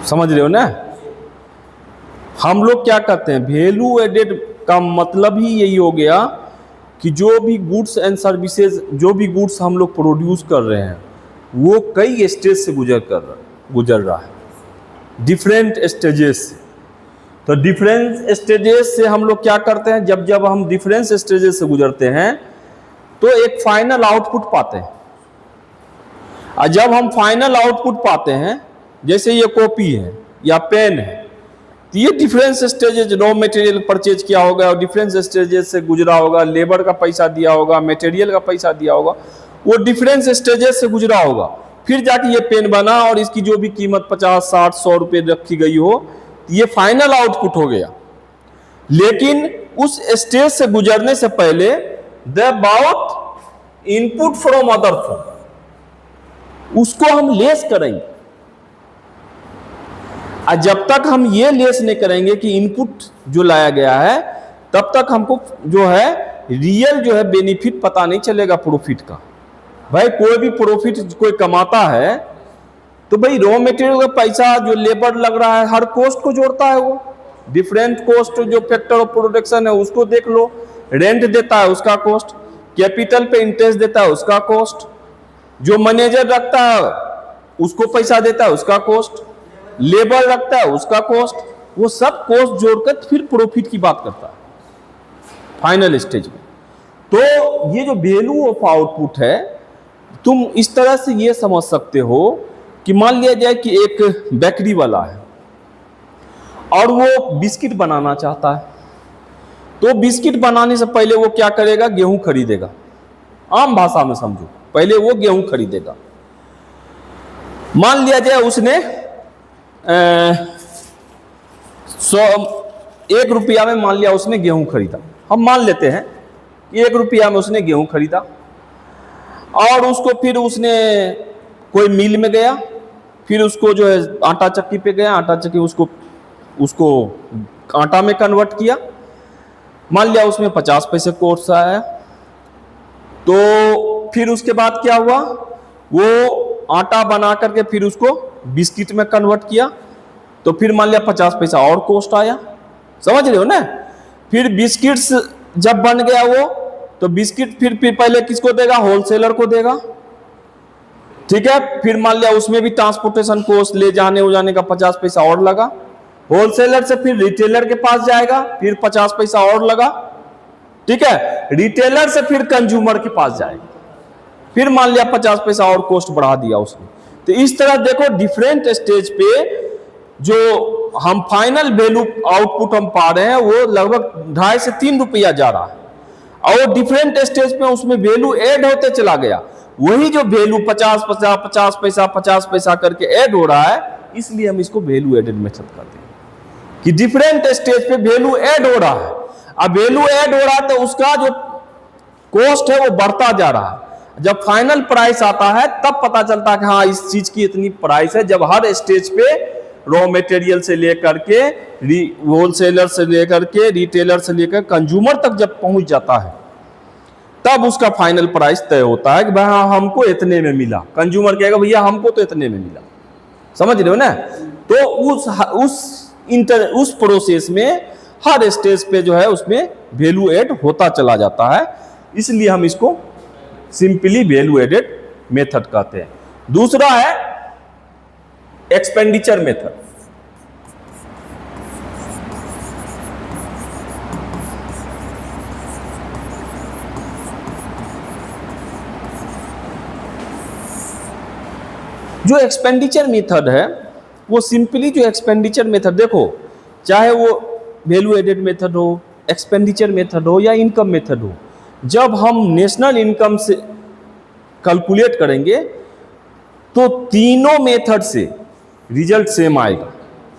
S1: समझ रहे हो ना? हम लोग क्या कहते हैं, वैल्यू एडेड का मतलब ही यही हो गया कि जो भी गुड्स एंड सर्विसेज, जो भी गुड्स हम लोग प्रोड्यूस कर रहे हैं वो कई स्टेज से गुजर रहा है, डिफरेंट स्टेजेस से। तो डिफरेंट स्टेजेस से हम लोग क्या करते हैं, जब हम डिफरेंट स्टेजेस से गुजरते हैं तो एक फाइनल आउटपुट पाते हैं। और जब हम फाइनल आउटपुट पाते हैं, जैसे ये कॉपी है या पेन है, तो ये difference stages, raw material purchase किया होगा और डिफरेंस स्टेजेस से गुजरा होगा, लेबर का पैसा दिया होगा, मटेरियल का पैसा दिया होगा, वो डिफरेंस स्टेजेस से गुजरा होगा, फिर जाके ये पेन बना और इसकी जो भी कीमत 50, 60, 100 रुपये रखी गई हो, ये फाइनल आउटपुट हो गया। लेकिन उस स्टेज से गुजरने से पहले the bought input from other form, उसको हम लेस करेंगे। और जब तक हम ये लेस नहीं करेंगे कि इनपुट जो लाया गया है, तब तक हमको जो है रियल जो है बेनिफिट पता नहीं चलेगा प्रॉफिट का। भाई कोई भी प्रॉफिट कोई कमाता है तो भाई रॉ मटेरियल का पैसा, जो लेबर लग रहा है, हर कॉस्ट को जोड़ता है वो। डिफरेंट कॉस्ट जो फैक्टर ऑफ प्रोडक्शन है उसको देख लो, रेंट देता है उसका कॉस्ट। कैपिटल पे इंटरेस्ट देता है उसका कॉस्ट, जो मैनेजर रखता है उसको पैसा देता है उसका कॉस्ट, लेबर रखता है उसका कॉस्ट, वो सब कॉस्ट जोड़कर फिर प्रॉफिट की बात करता है फाइनल स्टेज में। तो ये जो वैल्यू ऑफ आउटपुट है, तुम इस तरह से ये समझ सकते हो कि मान लिया जाए कि एक बेकरी वाला है और वो बिस्किट बनाना चाहता है, तो बिस्किट बनाने से पहले वो क्या करेगा, गेहूं खरीदेगा। आम भाषा में समझो, पहले वो गेहूं खरीदेगा। मान लिया जाए उसने 1 रुपया में मान लिया उसने गेहूं खरीदा, हम मान लेते हैं कि 1 रुपया में उसने गेहूं खरीदा, और उसको फिर उसने कोई मिल में गया, फिर उसको जो है आटा चक्की पे गया, आटा चक्की उसको आटा में कन्वर्ट किया, मान लिया उसमें 50 पैसे कोर्स आया। तो फिर उसके बाद क्या हुआ, वो आटा बना करके फिर उसको बिस्किट में कन्वर्ट किया, तो फिर मान लिया 50 पैसा और कॉस्ट आया, समझ रहे हो ना। फिर बिस्किट्स जब बन गया वो, तो बिस्किट फिर पहले किसको देगा, होलसेलर को देगा, ठीक है। फिर मान लिया उसमें भी ट्रांसपोर्टेशन कॉस्ट, ले जाने हो जाने का 50 पैसा और लगा। होलसेलर से फिर रिटेलर के पास जाएगा, फिर 50 पैसा और लगा, ठीक है। रिटेलर से फिर कंज्यूमर के पास जाएगा, फिर मान लिया 50 पैसा और कॉस्ट बढ़ा दिया उसने। तो इस तरह देखो डिफरेंट स्टेज पे जो हम फाइनल वैल्यू आउटपुट हम पा रहे हैं वो लगभग 2.5 से 3 रुपया जा रहा है, और डिफरेंट स्टेज पे उसमें वैल्यू ऐड होते चला गया। वही जो वैल्यू 50 पैसा करके ऐड हो रहा है, इसलिए हम इसको वैल्यू एडेड मेथड कहते हैं कि डिफरेंट स्टेज पे वैल्यू ऐड हो रहा है। अब वैल्यू ऐड हो रहा है तो उसका जो कॉस्ट है वो बढ़ता जा रहा है। जब फाइनल प्राइस आता है तब पता चलता है कि हाँ इस चीज की इतनी प्राइस है। जब हर स्टेज पे रॉ मटेरियल से लेकर के होलसेलर से लेकर के रिटेलर से लेकर कंज्यूमर तक जब पहुंच जाता है, तब उसका फाइनल प्राइस तय होता है कि भाई हाँ हमको इतने में मिला। कंज्यूमर कहेगा भैया हमको तो इतने में मिला, समझ रहे हो ना। तो उस प्रोसेस में हर स्टेज पे जो है उसमें वैल्यू एड होता चला जाता है, इसलिए हम इसको सिंपली वैल्यू एडेड मेथड कहते हैं। दूसरा है एक्सपेंडिचर मेथड। जो एक्सपेंडिचर मेथड है वो सिंपली जो एक्सपेंडिचर मेथड, देखो चाहे वो वैल्यू एडेड मेथड हो, एक्सपेंडिचर मेथड हो या इनकम मेथड हो, जब हम नेशनल इनकम से कैलकुलेट करेंगे तो तीनों मेथड से रिजल्ट सेम आएगा।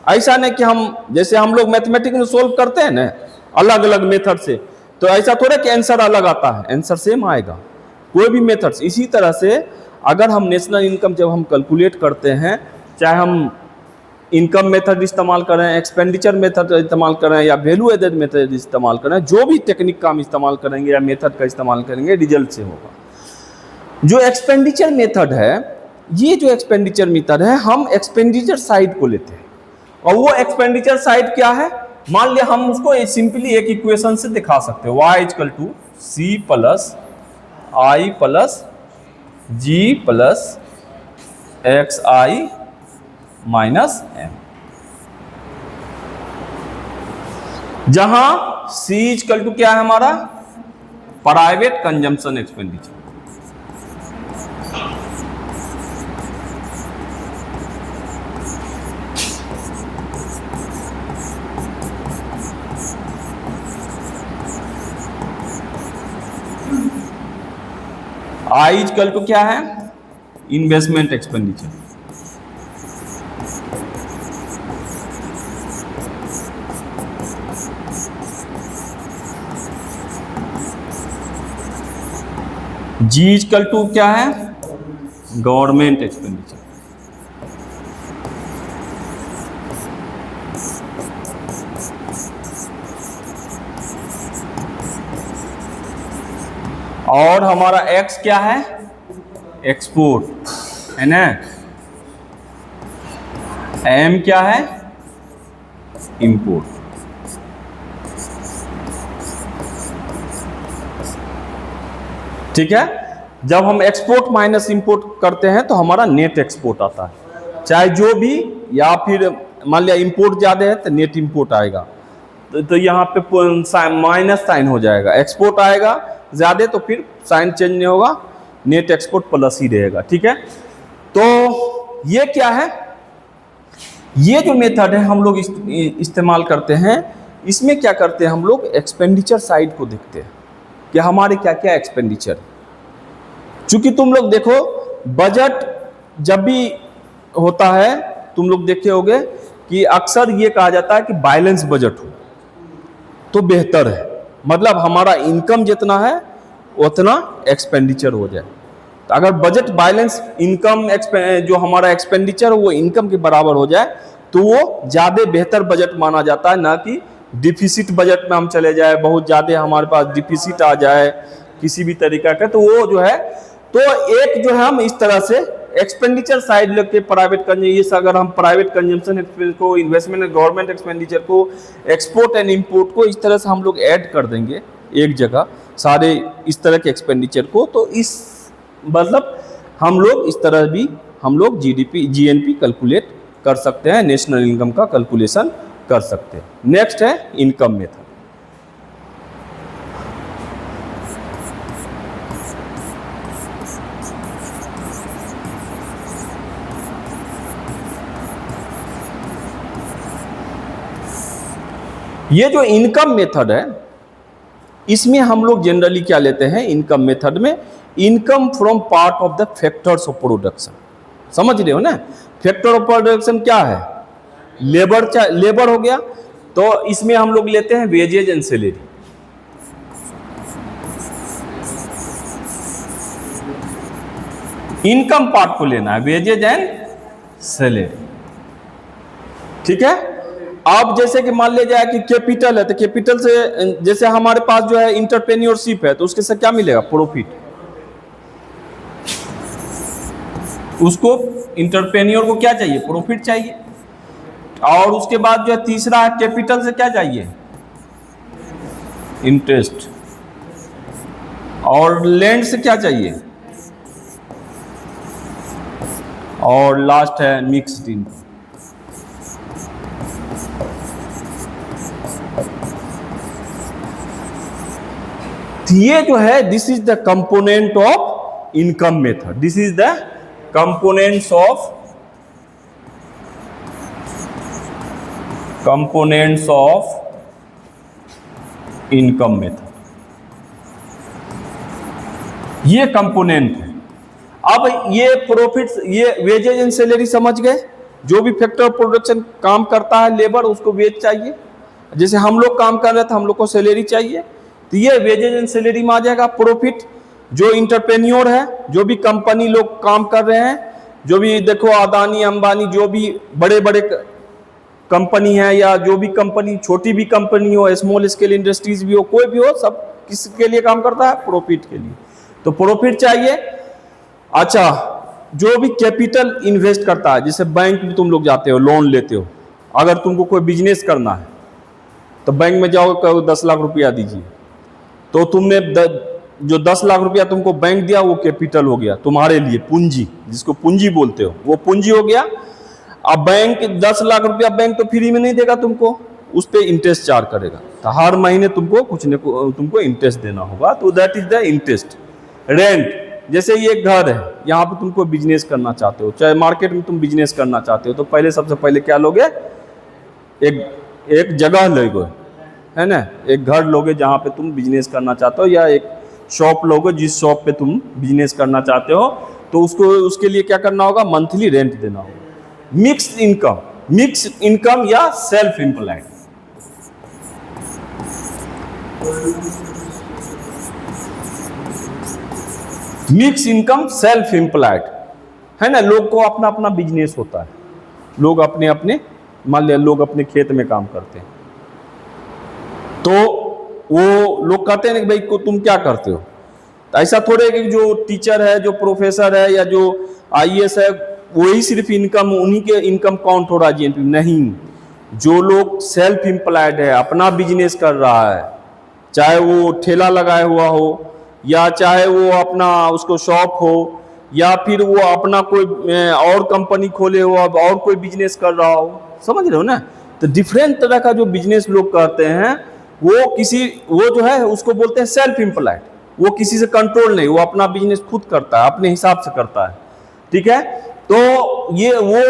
S1: ऐसा नहीं कि हम जैसे हम लोग मैथमेटिक्स में सोल्व करते हैं ना अलग अलग मेथड से, तो ऐसा थोड़ा कि आंसर अलग आता है, आंसर सेम आएगा कोई भी मेथड से। इसी तरह से अगर हम नेशनल इनकम जब हम कैलकुलेट करते हैं, चाहे हम इनकम मेथड इस्तेमाल करें, एक्सपेंडिचर मेथड इस्तेमाल करें या वैल्यू एडेड मेथड इस्तेमाल करें, जो भी टेक्निक का हम इस्तेमाल करेंगे या मेथड का इस्तेमाल करेंगे, रिजल्ट से होगा। जो एक्सपेंडिचर मेथड है, ये जो एक्सपेंडिचर मेथड है, हम एक्सपेंडिचर साइड को लेते हैं। और वो एक्सपेंडिचर साइड क्या है, मान लिया हम उसको सिंपली एक इक्वेशन से दिखा सकते हैं, y = c + i + g + xi - m, जहां c = क्या है हमारा, प्राइवेट कंजम्पशन एक्सपेंडिचर। I = क्या है, इन्वेस्टमेंट एक्सपेंडिचर। G = क्या है, गवर्नमेंट एक्सपेंडिचर। और हमारा X क्या है, एक्सपोर्ट है ना। M क्या है, इंपोर्ट। ठीक है। जब हम एक्सपोर्ट माइनस इंपोर्ट करते हैं तो हमारा नेट एक्सपोर्ट आता है, चाहे जो भी, या फिर मान लिया इंपोर्ट ज़्यादा है तो नेट इंपोर्ट आएगा, तो यहाँ पे माइनस साइन हो जाएगा। एक्सपोर्ट आएगा ज़्यादा तो फिर साइन चेंज नहीं होगा, नेट एक्सपोर्ट प्लस ही रहेगा। ठीक है, तो ये क्या है, ये जो मेथड है हम लोग इस्तेमाल करते हैं, इसमें क्या करते हैं हम लोग एक्सपेंडिचर साइड को देखते हैं कि हमारे क्या क्या एक्सपेंडिचर। चूंकि तुम लोग देखो बजट जब भी होता है तुम लोग देखे होगे कि अक्सर ये कहा जाता है कि बैलेंस बजट हो तो बेहतर है, मतलब हमारा इनकम जितना है उतना एक्सपेंडिचर हो जाए। तो अगर बजट बैलेंस इनकम जो हमारा एक्सपेंडिचर वो इनकम के बराबर हो जाए तो वो ज़्यादा बेहतर बजट माना जाता है, ना कि डिफिसिट बजट में हम चले जाए, बहुत ज़्यादा हमारे पास डिफिसिट आ जाए किसी भी तरीका का, तो वो जो है, तो एक जो है हम इस तरह से एक्सपेंडिचर साइड लग के प्राइवेट कंज्यूमर, अगर हम प्राइवेट कंजम्पशन को, इन्वेस्टमेंट एंड गवर्नमेंट एक्सपेंडिचर को, एक्सपोर्ट एंड इंपोर्ट को इस तरह से हम लोग ऐड कर देंगे एक जगह सारे इस तरह के एक्सपेंडिचर को, तो इस मतलब हम लोग इस तरह भी हम लोग जीडीपी जीएनपी कैलकुलेट कर सकते हैं, नेशनल इनकम का कैलकुलेशन कर सकते हैं। नेक्स्ट है इनकम मेथड। ये जो इनकम मेथड है इसमें हम लोग जनरली क्या लेते हैं, इनकम मेथड में income from part of the factors of production. समझ रहे हो ना, फैक्टर ऑफ प्रोडक्शन क्या है, लेबर हो गया, तो इसमें हम लोग लेते हैं wages and salary. Income part को लेना है, वेजेज एंड सैलरी। ठीक है, अब जैसे कि मान लिया जाए कि कैपिटल है, तो कैपिटल से जैसे हमारे पास जो है इंटरप्रेन्योरशिप है, तो उसके से क्या मिलेगा, प्रॉफिट। उसको इंटरप्रेन्योर को क्या चाहिए, प्रॉफिट चाहिए। और उसके बाद जो है तीसरा है कैपिटल से क्या चाहिए, इंटरेस्ट। और लैंड से क्या चाहिए, और लास्ट है मिक्स्ड इनकम। ये जो है this is the component of income method, this is the components of income method. ये कंपोनेंट है। अब ये प्रॉफिट, ये वेजेज एंड सैलरी समझ गए, जो भी फैक्टर ऑफ प्रोडक्शन काम करता है लेबर उसको वेज चाहिए, जैसे हम लोग काम कर रहे थे हम लोग को सैलरी चाहिए, तो ये वेजेज एंड सैलरी में आ जाएगा। प्रॉफिट जो इंटरप्रेन्योर है, जो भी कंपनी लोग काम कर रहे हैं, जो भी देखो अदानी अंबानी जो भी बड़े बड़े कंपनी है, या जो भी कंपनी, छोटी भी कंपनी हो, स्मॉल स्केल इंडस्ट्रीज भी हो, कोई भी हो, सब किसके लिए काम करता है, प्रॉफिट के लिए। तो प्रॉफिट चाहिए। अच्छा, जो भी कैपिटल इन्वेस्ट करता है, जैसे बैंक में तुम लोग जाते हो लोन लेते हो, अगर तुमको कोई बिजनेस करना है तो बैंक में जाओ, कहो 10 लाख रुपया दीजिए, तो तुमने जो 10 लाख रुपया तुमको बैंक दिया वो कैपिटल हो गया तुम्हारे लिए, पूंजी, जिसको पूंजी बोलते हो, वो पूंजी हो गया। अब बैंक 10 लाख रुपया बैंक तो फ्री में नहीं देगा तुमको, उस पर इंटरेस्ट चार्ज करेगा, तो हर महीने तुमको कुछ न तुमको इंटरेस्ट देना होगा, तो that is the interest. Rent, जैसे ये घर है, यहाँ पे तुमको बिजनेस करना चाहते हो, चाहे मार्केट में तुम बिजनेस करना चाहते हो, तो पहले सबसे पहले क्या लोगे, एक जगह लोगे, है ना, एक घर लोगे जहाँ पे तुम बिजनेस करना चाहते हो, या एक शॉप लोगे जिस शॉप पे तुम बिजनेस करना चाहते हो, तो उसके लिए क्या करना होगा, मंथली रेंट देना होगा। मिक्स्ड इनकम या self employed. Mix income self employed है ना, लोग को अपना अपना बिजनेस होता है, लोग अपने अपने, मान लिया लोग अपने खेत में काम करते हैं, तो वो लोग कहते हैं कि भाई को तुम क्या करते हो, तो ऐसा थोड़े कि जो टीचर है, जो प्रोफेसर है, या जो आईएएस है, वही सिर्फ इनकम, उन्हीं के इनकम काउंट हो रहा है जीएनपी, नहीं। जो लोग सेल्फ एम्प्लॉयड है, अपना बिजनेस कर रहा है, चाहे वो ठेला लगाया हुआ हो, या चाहे वो अपना उसको शॉप हो, या फिर वो अपना कोई और कंपनी खोले हो, अब और कोई बिजनेस कर रहा हो, समझ रहे हो ना। तो डिफरेंट तरह का जो बिजनेस लोग करते हैं वो जो है उसको बोलते हैं सेल्फ एम्प्लॉयड। वो किसी से कंट्रोल नहीं, वो अपना बिजनेस खुद करता है, अपने हिसाब से करता है, ठीक है। तो ये वो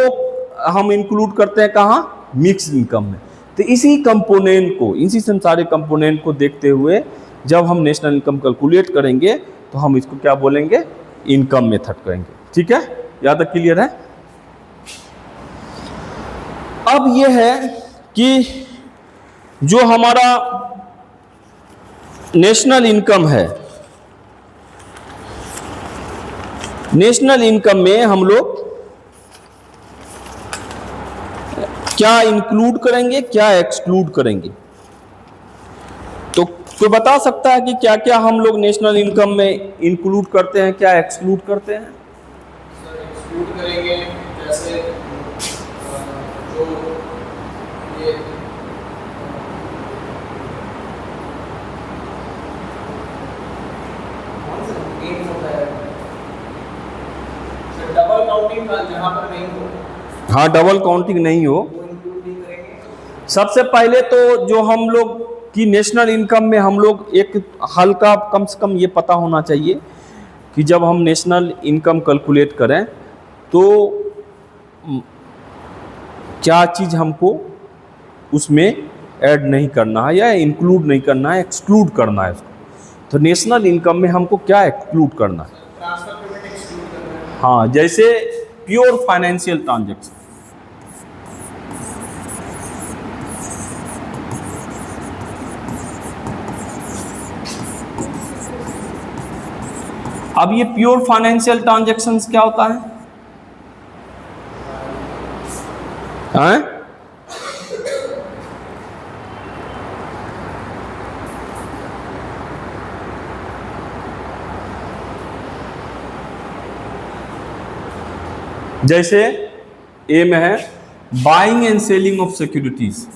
S1: हम इंक्लूड करते हैं कहाँ, मिक्स इनकम में। तो इसी कंपोनेंट को, इसी सारे कंपोनेंट को देखते हुए जब हम नेशनल इनकम कैलकुलेट करेंगे तो हम इसको क्या बोलेंगे, इनकम मेथड करेंगे, ठीक है। यहाँ तक क्लियर है। अब ये है कि जो हमारा नेशनल इनकम है, नेशनल इनकम में हम लोग क्या इंक्लूड करेंगे, क्या एक्सक्लूड करेंगे। तो कोई बता सकता है कि क्या क्या हम लोग नेशनल इनकम में इंक्लूड करते हैं, क्या एक्सक्लूड करते हैं।
S2: सर एक्सक्लूड करेंगे जैसे जो ये गेम होता है, सर डबल काउंटिंग का जहाँ पर नहीं हो,
S1: हाँ, डबल काउंटिंग नहीं हो।
S2: वो इंक्लूड नहीं करेंगे।
S1: सबसे पहले तो जो हम लोग की नेशनल इनकम में हम लोग एक हल्का कम से कम ये पता होना चाहिए कि जब हम नेशनल इनकम कैलकुलेट करें तो क्या चीज़ हमको उसमें ऐड नहीं करना है या इंक्लूड नहीं करना है, एक्सक्लूड करना है उसको। तो नेशनल इनकम में हमको क्या एक्सक्लूड करना है।
S2: ट्रांसफर पेमेंट एक्सक्लूड करना है।
S1: हाँ, जैसे प्योर फाइनेंशियल ट्रांजैक्शन। अब ये प्योर फाइनेंशियल ट्रांजैक्शंस क्या होता है, हैं? जैसे ए में है buying and selling of securities.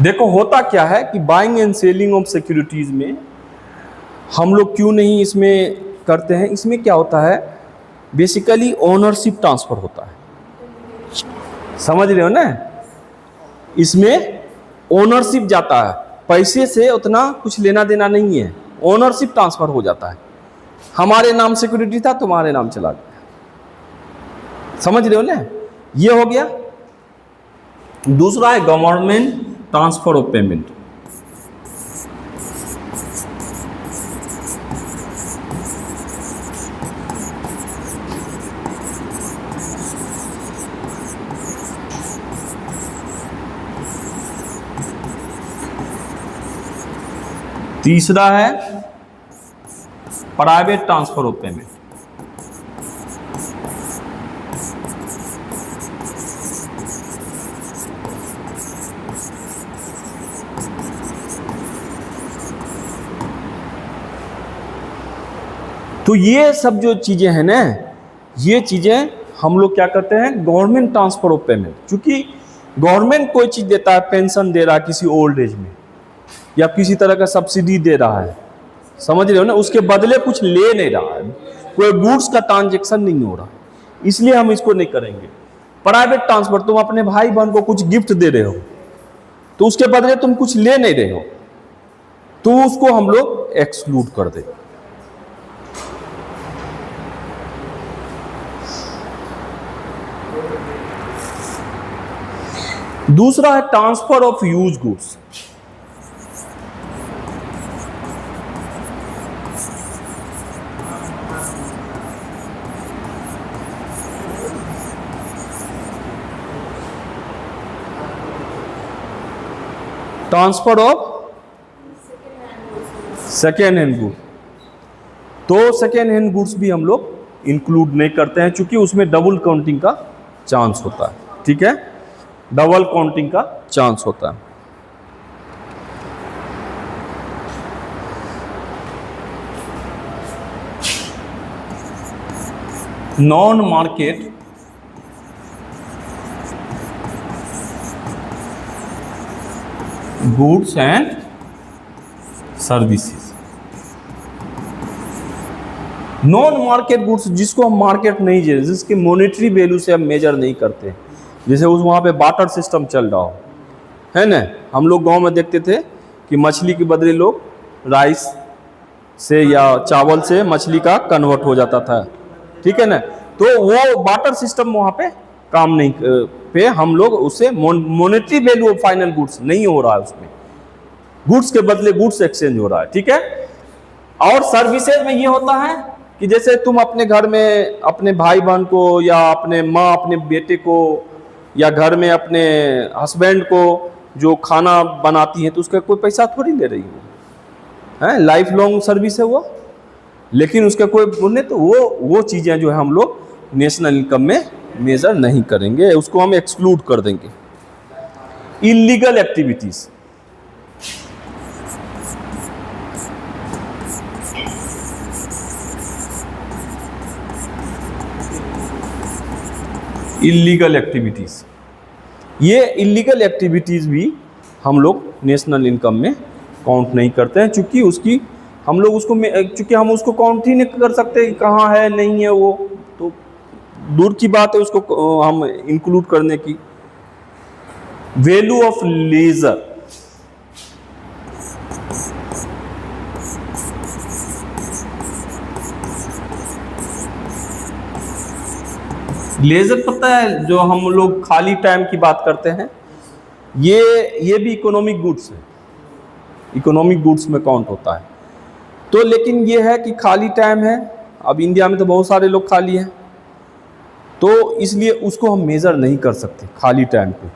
S1: देखो होता क्या है कि buying and selling of securities में हम लोग क्यों नहीं इसमें करते हैं, इसमें क्या होता है, बेसिकली ओनरशिप ट्रांसफर होता है, समझ रहे हो ना। इसमें ओनरशिप जाता है, पैसे से उतना कुछ लेना देना नहीं है, ओनरशिप ट्रांसफर हो जाता है। हमारे नाम सिक्योरिटी था, तुम्हारे नाम चला गया, समझ रहे हो ना। ये हो गया। दूसरा है गवर्नमेंट ट्रांसफर ऑफ पेमेंट। तीसरा है प्राइवेट ट्रांसफर ऑफ पेमेंट। तो ये सब जो चीजें हैं ना, ये चीजें हम लोग क्या करते हैं, गवर्नमेंट ट्रांसफर ऑफ पेमेंट। क्योंकि गवर्नमेंट कोई चीज देता है, पेंशन दे रहा है किसी ओल्ड एज में, या किसी तरह का सब्सिडी दे रहा है, समझ रहे हो ना, उसके बदले कुछ ले नहीं रहा है, कोई गुड्स का ट्रांजैक्शन नहीं हो रहा, इसलिए हम इसको नहीं करेंगे। प्राइवेट ट्रांसफर, तुम अपने भाई बहन को कुछ गिफ्ट दे रहे हो तो उसके बदले तुम कुछ ले नहीं रहे हो, तो उसको हम लोग एक्सक्लूड कर देंगे। दूसरा है transfer of use goods. Transfer of second hand good. तो सेकेंड हैंड गुड्स भी हम लोग इंक्लूड नहीं करते हैं, क्योंकि उसमें डबल काउंटिंग का चांस होता है, ठीक है, डबल काउंटिंग का चांस होता है। Non market goods and services. Non market goods जिसको हम मार्केट नहीं दे, जिसके मॉनेटरी वैल्यू से हम मेजर नहीं करते, जैसे उस वहाँ पे बाटर सिस्टम चल रहा हो, है ना। हम लोग गांव में देखते थे कि मछली के बदले लोग राइस से या चावल से मछली का कन्वर्ट हो जाता था, ठीक है ना। तो वो बाटर सिस्टम वहाँ पे काम नहीं पे हम लोग उससे monetary value of final goods नहीं हो रहा है, उसमें गुड्स के बदले गुड्स एक्सचेंज हो रहा है, ठीक है। और सर्विसेज में ये होता है कि जैसे तुम अपने घर में अपने भाई बहन को या अपने माँ अपने बेटे को या घर में अपने हस्बैंड को जो खाना बनाती है तो उसका कोई पैसा थोड़ी ले रही है, लाइफ लॉन्ग सर्विस है वो। लेकिन उसका कोई बोलने तो वो चीज़ें जो है हम लोग नेशनल इनकम में मेजर नहीं करेंगे, उसको हम एक्सक्लूड कर देंगे। इलीगल एक्टिविटीज, इलीगल एक्टिविटीज, ये इलीगल एक्टिविटीज भी हम लोग नेशनल इनकम में काउंट नहीं करते हैं, चूंकि उसकी हम लोग उसको चूंकि हम उसको काउंट ही नहीं कर सकते कहाँ है नहीं है, वो तो दूर की बात है उसको हम इंक्लूड करने की। वैल्यू ऑफ लेजर, लेजर पता है जो हम लोग खाली टाइम की बात करते हैं, ये भी इकोनॉमिक गुड्स है, इकोनॉमिक गुड्स में काउंट होता है। तो लेकिन ये है कि खाली टाइम है, अब इंडिया में तो बहुत सारे लोग खाली हैं, तो इसलिए उसको हम मेज़र नहीं कर सकते खाली टाइम को,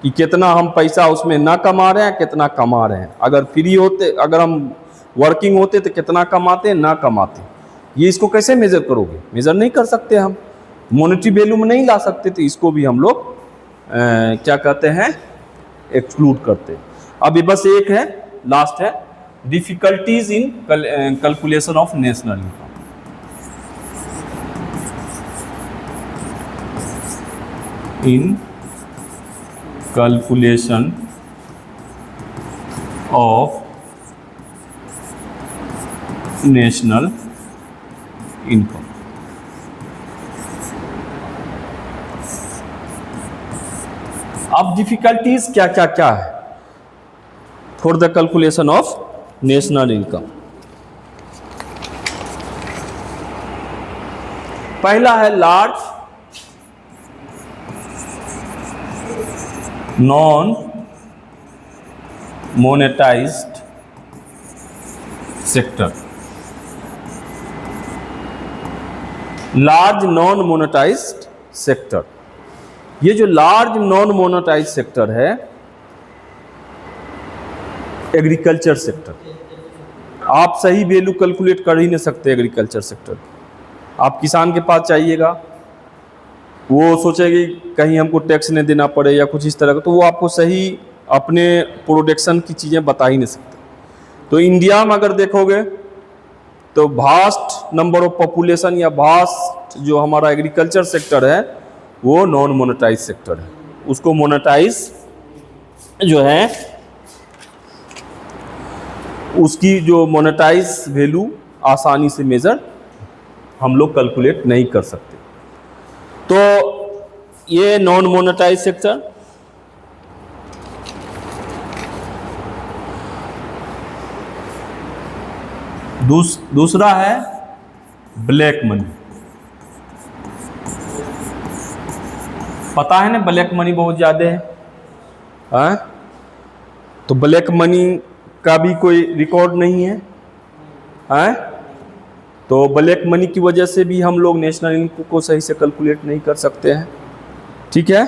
S1: कि कितना हम पैसा उसमें ना कमा रहे हैं कितना कमा रहे हैं। अगर फ्री होते, अगर हम वर्किंग होते तो कितना कमाते ना कमाते, ये इसको कैसे मेज़र करोगे, मेज़र नहीं कर सकते हम, मॉनेटरी वैल्यू में नहीं ला सकते, तो इसको भी हम लोग क्या कहते हैं एक्सक्लूड करते हैं। अब ये बस एक है, लास्ट है, difficulties in calculation of national income. In calculation of national income. अब डिफिकल्टीज क्या क्या क्या है for the calculation of national income. पहला है large non monetised sector. Large non monetised sector, ये जो लार्ज नॉन मोनेटाइज्ड सेक्टर है, एग्रीकल्चर सेक्टर, आप सही वैल्यू कैलकुलेट कर ही नहीं सकते एग्रीकल्चर सेक्टर। आप किसान के पास चाहिएगा, वो सोचेगी कहीं हमको टैक्स नहीं देना पड़े या कुछ इस तरह का, तो वो आपको सही अपने प्रोडक्शन की चीज़ें बता ही नहीं सकते। तो इंडिया में अगर देखोगे तो वास्ट नंबर ऑफ पॉपुलेशन या वास्ट जो हमारा एग्रीकल्चर सेक्टर है वो नॉन मोनेटाइज सेक्टर है। उसको मोनेटाइज जो है उसकी जो मोनेटाइज वैल्यू आसानी से मेजर हम लोग कैलकुलेट नहीं कर सकते। तो ये नॉन मोनेटाइज सेक्टर। दूसरा है ब्लैक मनी। पता है ना ब्लैक मनी बहुत ज़्यादा है, तो ब्लैक मनी का भी कोई रिकॉर्ड नहीं है, तो ब्लैक मनी की वजह से भी हम लोग नेशनल इनकम को सही से कैलकुलेट नहीं कर सकते हैं, ठीक है।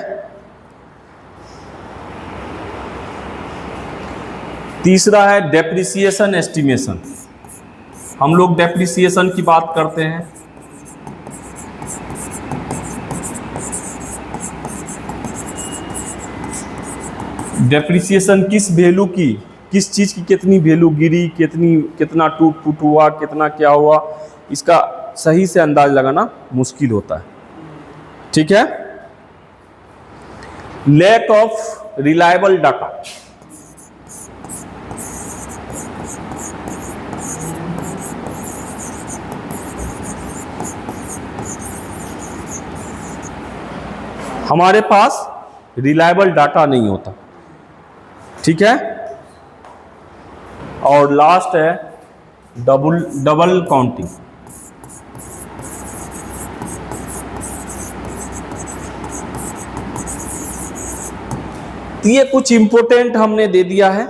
S1: तीसरा है डेप्रिसिएशन एस्टिमेशन। हम लोग डेप्रिसिएशन की बात करते हैं, डेप्रिसिएशन किस वैल्यू की, किस चीज़ की कितनी वैल्यू गिरी, कितना टूट फूट हुआ, कितना क्या हुआ, इसका सही से अंदाज लगाना मुश्किल होता है। ठीक है, लैक ऑफ रिलायबल डाटा, हमारे पास रिलायबल डाटा नहीं होता। ठीक है, और लास्ट है डबल काउंटिंग। ये कुछ इंपॉर्टेंट हमने दे दिया है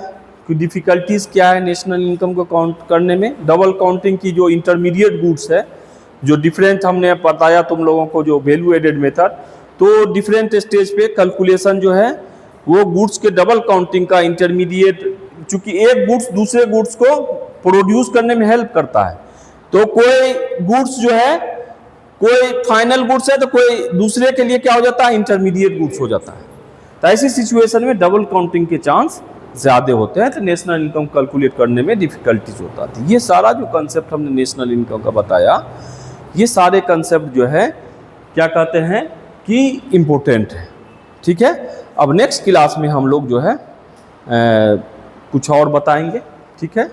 S1: कि डिफिकल्टीज क्या है नेशनल इनकम को काउंट करने में। डबल काउंटिंग की जो इंटरमीडिएट गुड्स है, जो डिफरेंट हमने बताया तुम लोगों को, जो वैल्यू एडेड मेथड, तो डिफरेंट स्टेज पे कैलकुलेशन जो है वो गुड्स के डबल काउंटिंग का इंटरमीडिएट, चूंकि एक गुड्स दूसरे गुड्स को प्रोड्यूस करने में हेल्प करता है, तो कोई गुड्स जो है, कोई फाइनल गुड्स है तो कोई दूसरे के लिए क्या हो जाता है, इंटरमीडिएट गुड्स हो जाता है। तो ऐसी सिचुएशन में डबल काउंटिंग के चांस ज़्यादा होते हैं, तो नेशनल इनकम कैलकुलेट करने में डिफिकल्टीज होता है। ये सारा जो कंसेप्ट हमने नेशनल इनकम का बताया, ये सारे कंसेप्ट जो है क्या कहते हैं कि इम्पोर्टेंट है। ठीक है, अब नेक्स्ट क्लास में हम लोग जो है कुछ और बताएंगे। ठीक है।